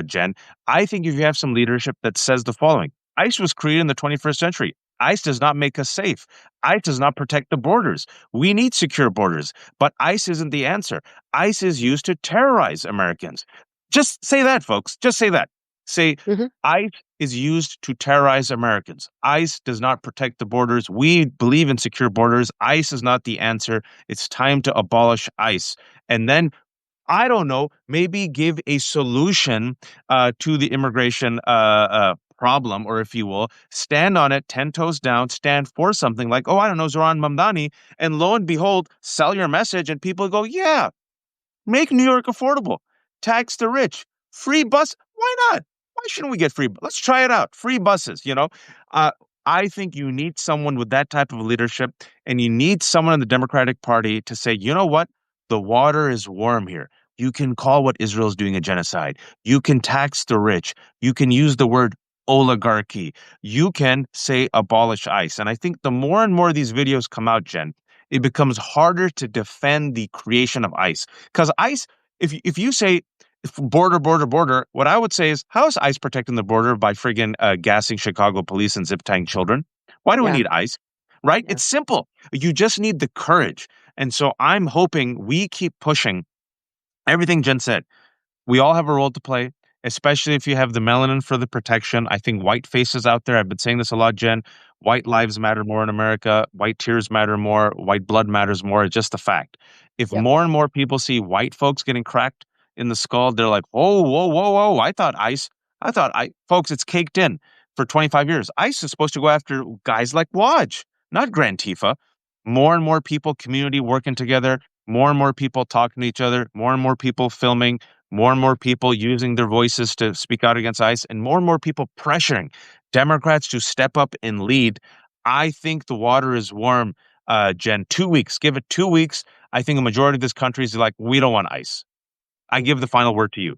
Jen. I think if you have some leadership that says the following: ICE was created in the 21st century. ICE does not make us safe. ICE does not protect the borders. We need secure borders, but ICE isn't the answer. ICE is used to terrorize Americans. Just say that, folks. Just say that. Say Mhm. ICE is used to terrorize Americans. ICE does not protect the borders. We believe in secure borders. ICE is not the answer. It's time to abolish ICE. And then I don't know, maybe give a solution to the immigration problem, or if you will, stand on it 10 toes down, stand for something like, oh, I don't know, Zoran Mamdani, and lo and behold, sell your message, and people go, yeah, make New York affordable, tax the rich, free bus. Why not? Why shouldn't we get free? Let's try it out. Free buses, you know? Uh, I think you need someone with that type of leadership, and you need someone in the Democratic Party to say, you know what? The water is warm here. You can call what Israel's doing a genocide. You can tax the rich. You can use the word oligarchy. You can say abolish ICE. And I think the more and more these videos come out, Jen, it becomes harder to defend the creation of ICE. Because ICE, if you say border, what I would say is, how is ICE protecting the border by friggin' gassing Chicago police and zip tying children? Why do we Yeah, need ICE? Right? yeah. It's simple. You just need the courage. And so I'm hoping we keep pushing everything Jen said. We all have a role to play, especially if you have the melanin for the protection. I think white faces out there, I've been saying this a lot, Jen. White lives matter more in America. White tears matter more. White blood matters more. It's just a fact. If Yep. more and more people see white folks getting cracked in the skull, they're like, whoa, whoa, whoa, whoa. Folks, it's caked in for 25 years. ICE is supposed to go after guys like Waj, not Grand Tifa. More and more people, community working together, more and more people talking to each other, more and more people filming, more and more people using their voices to speak out against ICE, and more people pressuring Democrats to step up and lead. I think the water is warm, Jen. 2 weeks, give it 2 weeks. I think a majority of this country is like, we don't want ICE. I give the final word to you.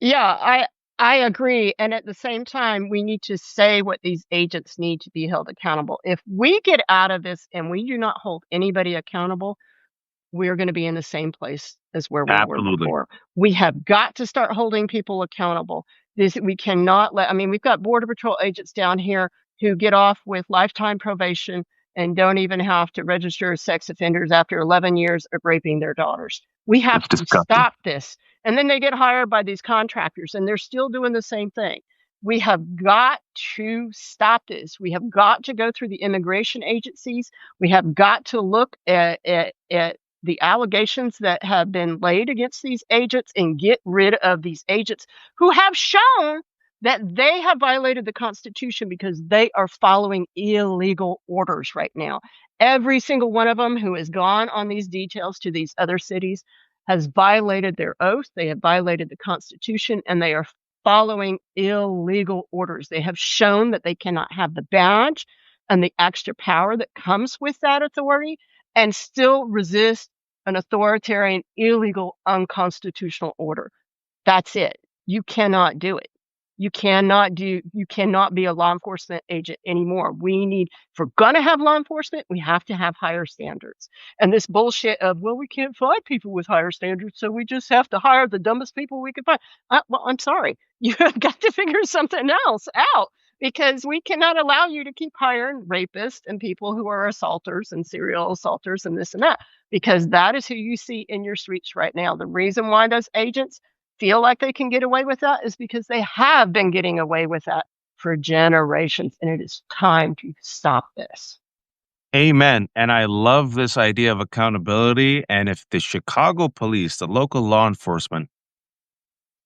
Yeah, I agree, and at the same time, we need to say what these agents need to be held accountable. If we get out of this and we do not hold anybody accountable, we're going to be in the same place as where we were Absolutely. before. We have got to start holding people accountable. We cannot let, I mean, we've got Border Patrol agents down here who get off with lifetime probation and don't even have to register as sex offenders after 11 years of raping their daughters. We have It's to disgusting. stop this. And then they get hired by these contractors and they're still doing the same thing. We have got to stop this. We have got to go through the immigration agencies. We have got to look at the allegations that have been laid against these agents and get rid of these agents who have shown that they have violated the Constitution because they are following illegal orders right now. Every single one of them who has gone on these details to these other cities has violated their oath. They have violated the Constitution and they are following illegal orders. They have shown that they cannot have the badge and the extra power that comes with that authority and still resist an authoritarian, illegal, unconstitutional order. That's it. You cannot do it. You cannot be a law enforcement agent anymore. If we're going to have law enforcement, we have to have higher standards. And this bullshit of, well, we can't find people with higher standards, so we just have to hire the dumbest people we can find. Well, I'm sorry. You have got to figure something else out because we cannot allow you to keep hiring rapists and people who are assaulters and serial assaulters and this and that, because that is who you see in your streets right now. The reason why those agents feel like they can get away with that is because they have been getting away with that for generations, and it is time to stop this. Amen. And I love this idea of accountability. And if the Chicago police, the local law enforcement,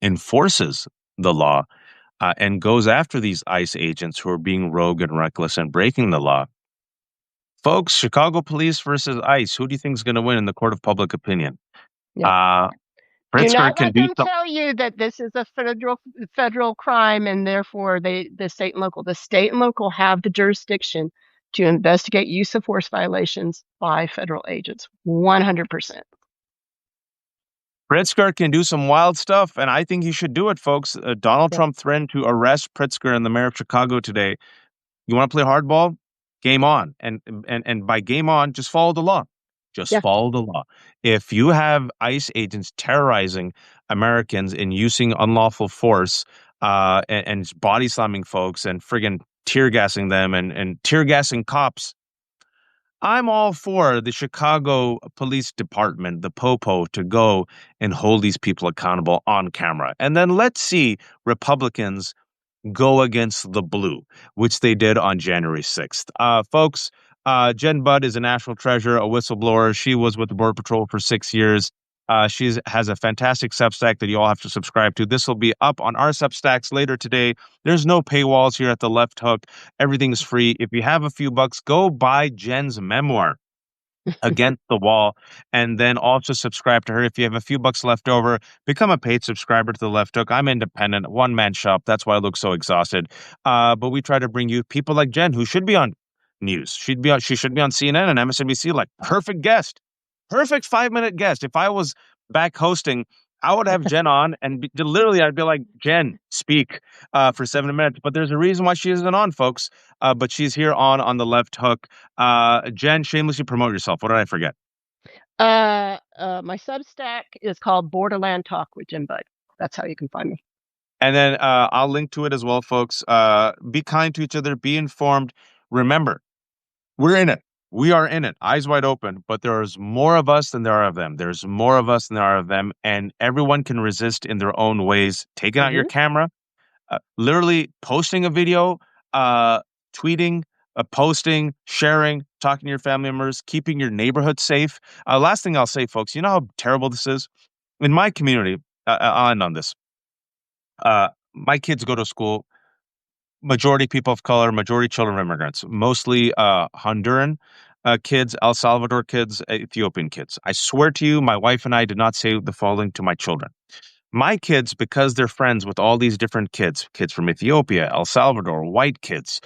enforces the law and goes after these ICE agents who are being rogue and reckless and breaking the law, folks, Chicago police versus ICE, who do you think is going to win in the court of public opinion? Yep. Uh, Do Pritzker not can let do them some. tell you that this is a federal crime and therefore the state and local. The state and local have the jurisdiction to investigate use of force violations by federal agents. 100%. Pritzker can do some wild stuff, and I think he should do it, folks. Donald Yep. Trump threatened to arrest Pritzker and the mayor of Chicago today. You want to play hardball? Game on. And by game on, just follow the law. Just Yeah. follow the law. If you have ICE agents terrorizing Americans and using unlawful force and body slamming folks and friggin' tear gassing them and tear gassing cops, I'm all for the Chicago Police Department, the Popo, to go and hold these people accountable on camera. And then let's see Republicans go against the blue, which they did on January 6th. Folks, Jenn Budd is a national treasure, a whistleblower. She was with the Border Patrol for 6 years. She has a fantastic Substack that you all have to subscribe to. This will be up on our Substacks later today. There's no paywalls here at the Left Hook. Everything's free. If you have a few bucks, go buy Jenn's memoir, Against the Wall, and then also subscribe to her. If you have a few bucks left over, become a paid subscriber to the Left Hook. I'm independent, one man shop. That's why I look so exhausted. But we try to bring you people like Jenn, who should be on news. She should be on CNN and MSNBC, like perfect guest, perfect 5 minute guest. If I was back hosting, I would have Jenn on and literally I'd be like, Jenn, speak for 7 minutes. But there's a reason why she isn't on, folks. But she's here on the Left Hook. Jenn, shamelessly promote yourself. What did I forget? My Substack is called Borderland Talk with Jenn Budd. That's how you can find me. And then I'll link to it as well, folks. Be kind to each other. Be informed. Remember, we're in it. We are in it, eyes wide open, but there's more of us than there are of them. There's more of us than there are of them, and everyone can resist in their own ways. Taking out your Hmm. camera, literally posting a video, uh, tweeting, posting, sharing, talking to your family members, keeping your neighborhood safe. Last thing I'll say, folks, you know how terrible this is? In my community, I'll end on this. My kids go to school, majority people of color, majority children of immigrants, mostly Honduran kids, El Salvador kids, Ethiopian kids. I swear to you, my wife and I did not say the following to my children. My kids, because they're friends with all these different kids, kids from Ethiopia, El Salvador, white kids,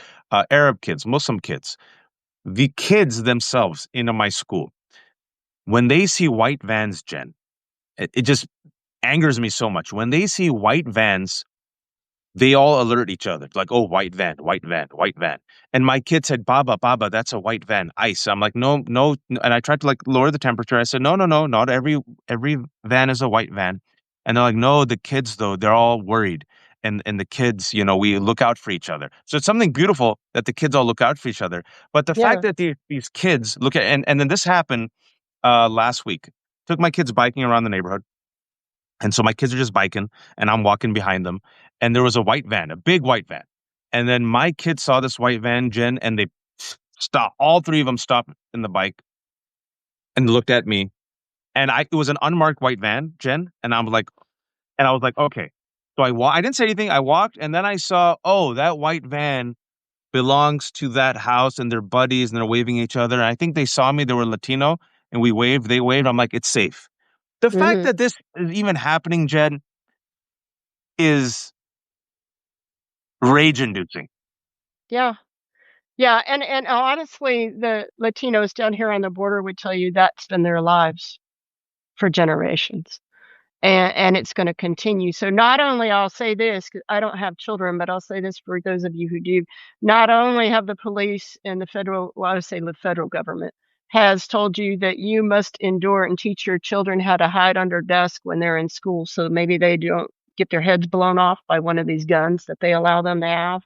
Arab kids, Muslim kids, the kids themselves in my school, when they see white vans, Jenn, it just angers me so much. When they see white vans they all alert each other, like, "Oh, white van, white van, white van." And my kid said, "Baba, Baba, that's a white van, ice." I'm like, "No, no." And I tried to like lower the temperature. I said, "No, no, no, not every van is a white van." And they're like, "No, the kids though, they're all worried." And the kids, we look out for each other. So it's something beautiful that the kids all look out for each other. But the fact Yeah. that these kids look at and then this happened last week. Took my kids biking around the neighborhood. And so my kids are just biking and I'm walking behind them. And there was a white van, a big white van. And then my kids saw this white van, Jen, and they stopped. All three of them stopped in the bike and looked at me. And it was an unmarked white van, Jen. And I was like, okay. So I didn't say anything. I walked and then I saw, oh, that white van belongs to that house and they're buddies and they're waving at each other. And I think they saw me. They were Latino and we waved. They waved. I'm like, it's safe. The fact Mhm. that this is even happening, Jen, is rage inducing. Yeah. Yeah, and honestly, the Latinos down here on the border would tell you that's been their lives for generations, and it's gonna continue. So not only I'll say this, 'cause I don't have children, but I'll say this for those of you who do. Not only have the police and the federal well, I would say the federal government has told you that you must endure and teach your children how to hide under desk when they're in school, so maybe they don't get their heads blown off by one of these guns that they allow them to have.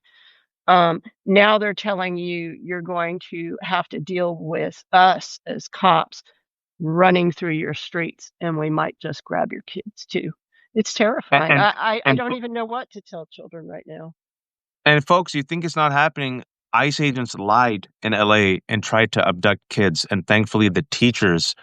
Now they're telling you you're going to have to deal with us as cops running through your streets, and we might just grab your kids too. It's And terrifying. and I and don't even know what to tell children right now. And folks, you think it's not happening. ICE agents lied in LA and tried to abduct kids. And thankfully, the teachers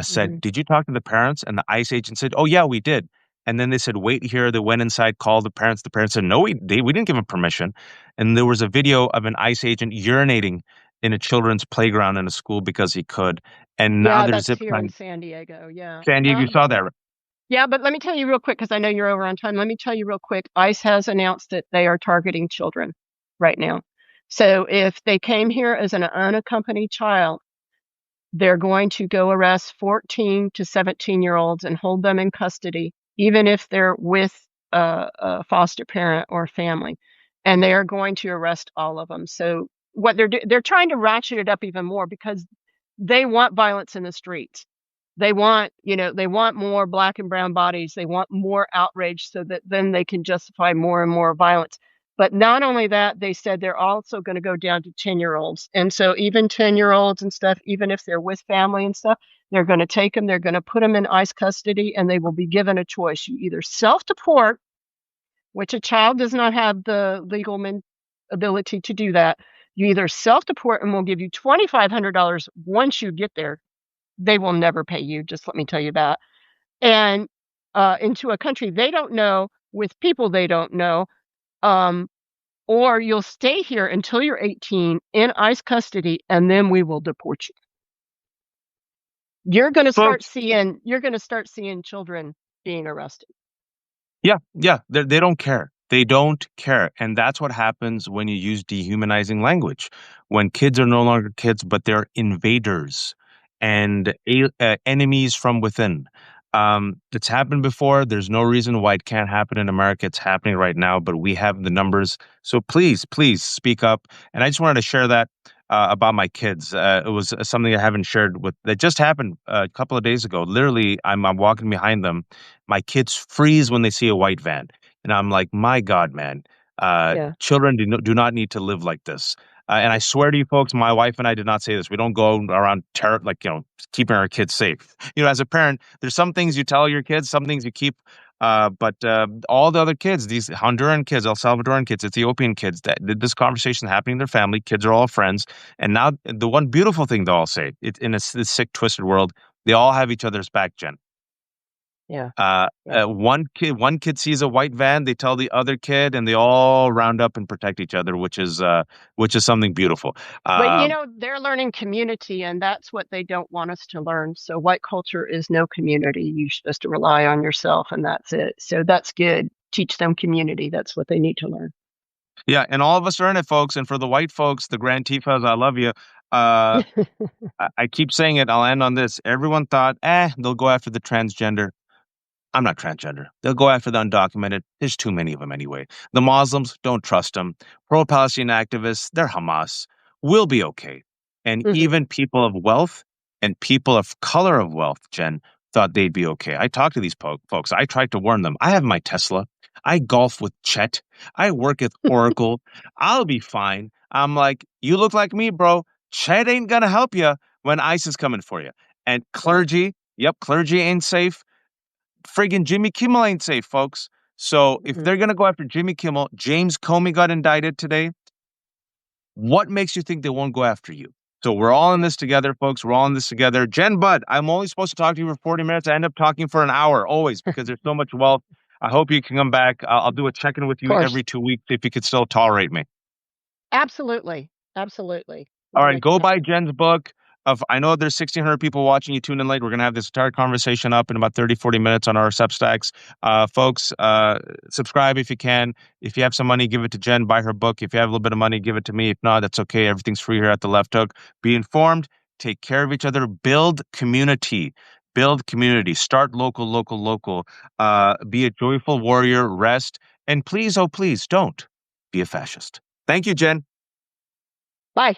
said, Mhm. "Did you talk to the parents?" And the ICE agent said, "Oh, yeah, we did." And then they said, "Wait here." They went inside, called the parents. The parents said, "No, we didn't give them permission." And there was a video of an ICE agent urinating in a children's playground in a school because he could. And now Yeah, they're that's zip here in lining. San Diego, yeah. San Diego, you saw that, right? Yeah, but let me tell you real quick because I know you're over on time. Let me tell you real quick, ICE has announced that they are targeting children right now. So if they came here as an unaccompanied child, they're going to go arrest 14 to 17-year-olds and hold them in custody, even if they're with a foster parent or family, and they are going to arrest all of them. So what they're trying to ratchet it up even more because they want violence in the streets. They want, they want more black and brown bodies. They want more outrage so that then they can justify more and more violence. But not only that, they said they're also gonna go down to 10-year-olds. And so even 10-year-olds and stuff, even if they're with family and stuff, they're gonna take them. They're gonna put them in ICE custody, and they will be given a choice. You either self-deport, which a child does not have the legal ability to do that. You either self-deport, and we'll give you $2,500 once you get there. They will never pay you, just let me tell you that. And, into a country they don't know, with people they don't know, um, or you'll stay here until you're 18 in ICE custody, and then we will deport you. Folks, You're gonna start seeing children being arrested. yeah, yeah, they don't care. They don't care, and that's what happens when you use dehumanizing language. When kids are no longer kids, but they're invaders and enemies from within. It's happened before. There's no reason why it can't happen in America. It's happening right now, but we have the numbers. So please, please speak up. And I just wanted to share that about my kids. It was something I haven't shared with that just happened a couple of days ago. Literally, I'm walking behind them. My kids freeze when they see a white van. And I'm like, my God, man, Yeah. children do not need to live like this. And I swear to you folks, my wife and I did not say this. We don't go around keeping our kids safe. As a parent, there's some things you tell your kids, some things you keep. But all the other kids, these Honduran kids, El Salvadoran kids, Ethiopian kids, that this conversation happening in their family, kids are all friends. And now the one beautiful thing they all say, in this sick, twisted world, they all have each other's back, Jen. Yeah. Yeah. One kid sees a white van, they tell the other kid, and they all round up and protect each other, which is something beautiful. But, Um, they're learning community, and that's what they don't want us to learn. So white culture is no community. You're supposed to rely on yourself, and that's it. So that's good. Teach them community. That's what they need to learn. yeah, and all of us are in it, folks. And for the white folks, the Grand Tifas, I love you. Uh, I keep saying it. I'll end on this. Everyone thought, they'll go after the transgender. I'm not transgender. They'll go after the undocumented. There's too many of them anyway. The Muslims, don't trust them. Pro-Palestinian activists, they're Hamas. We'll be okay. And Mhm, even people of wealth and people of color of wealth, Jen, thought they'd be okay. I talked to these folks. I tried to warn them. I have my Tesla. I golf with Chet. I work at Oracle. I'll be fine. I'm like, you look like me, bro. Chet ain't gonna help you when ICE is coming for you. And right. clergy, yep, clergy ain't safe. Friggin' Jimmy Kimmel ain't safe, folks. So if Mhm. they're gonna go after Jimmy Kimmel, James Comey got indicted today. What makes you think they won't go after you? So we're all in this together, folks. We're all in this together. Jenn Budd, I'm only supposed to talk to you for 40 minutes. I end up talking for an hour always because there's so much wealth. I hope you can come back. I'll do a check-in with Of you course. every 2 weeks if you could still tolerate me. Absolutely, absolutely. All We'll right, make it go buy happen. Jen's book. I know there's 1,600 people watching. You tune in late. We're going to have this entire conversation up in about 30, 40 minutes on our Substacks. Folks, subscribe if you can. If you have some money, give it to Jenn. Buy her book. If you have a little bit of money, give it to me. If not, that's okay. Everything's free here at the Left Hook. Be informed. Take care of each other. Build community. Build community. Start local, local, local. Be a joyful warrior. Rest. And please, oh, please, don't be a fascist. Thank you, Jenn. Bye.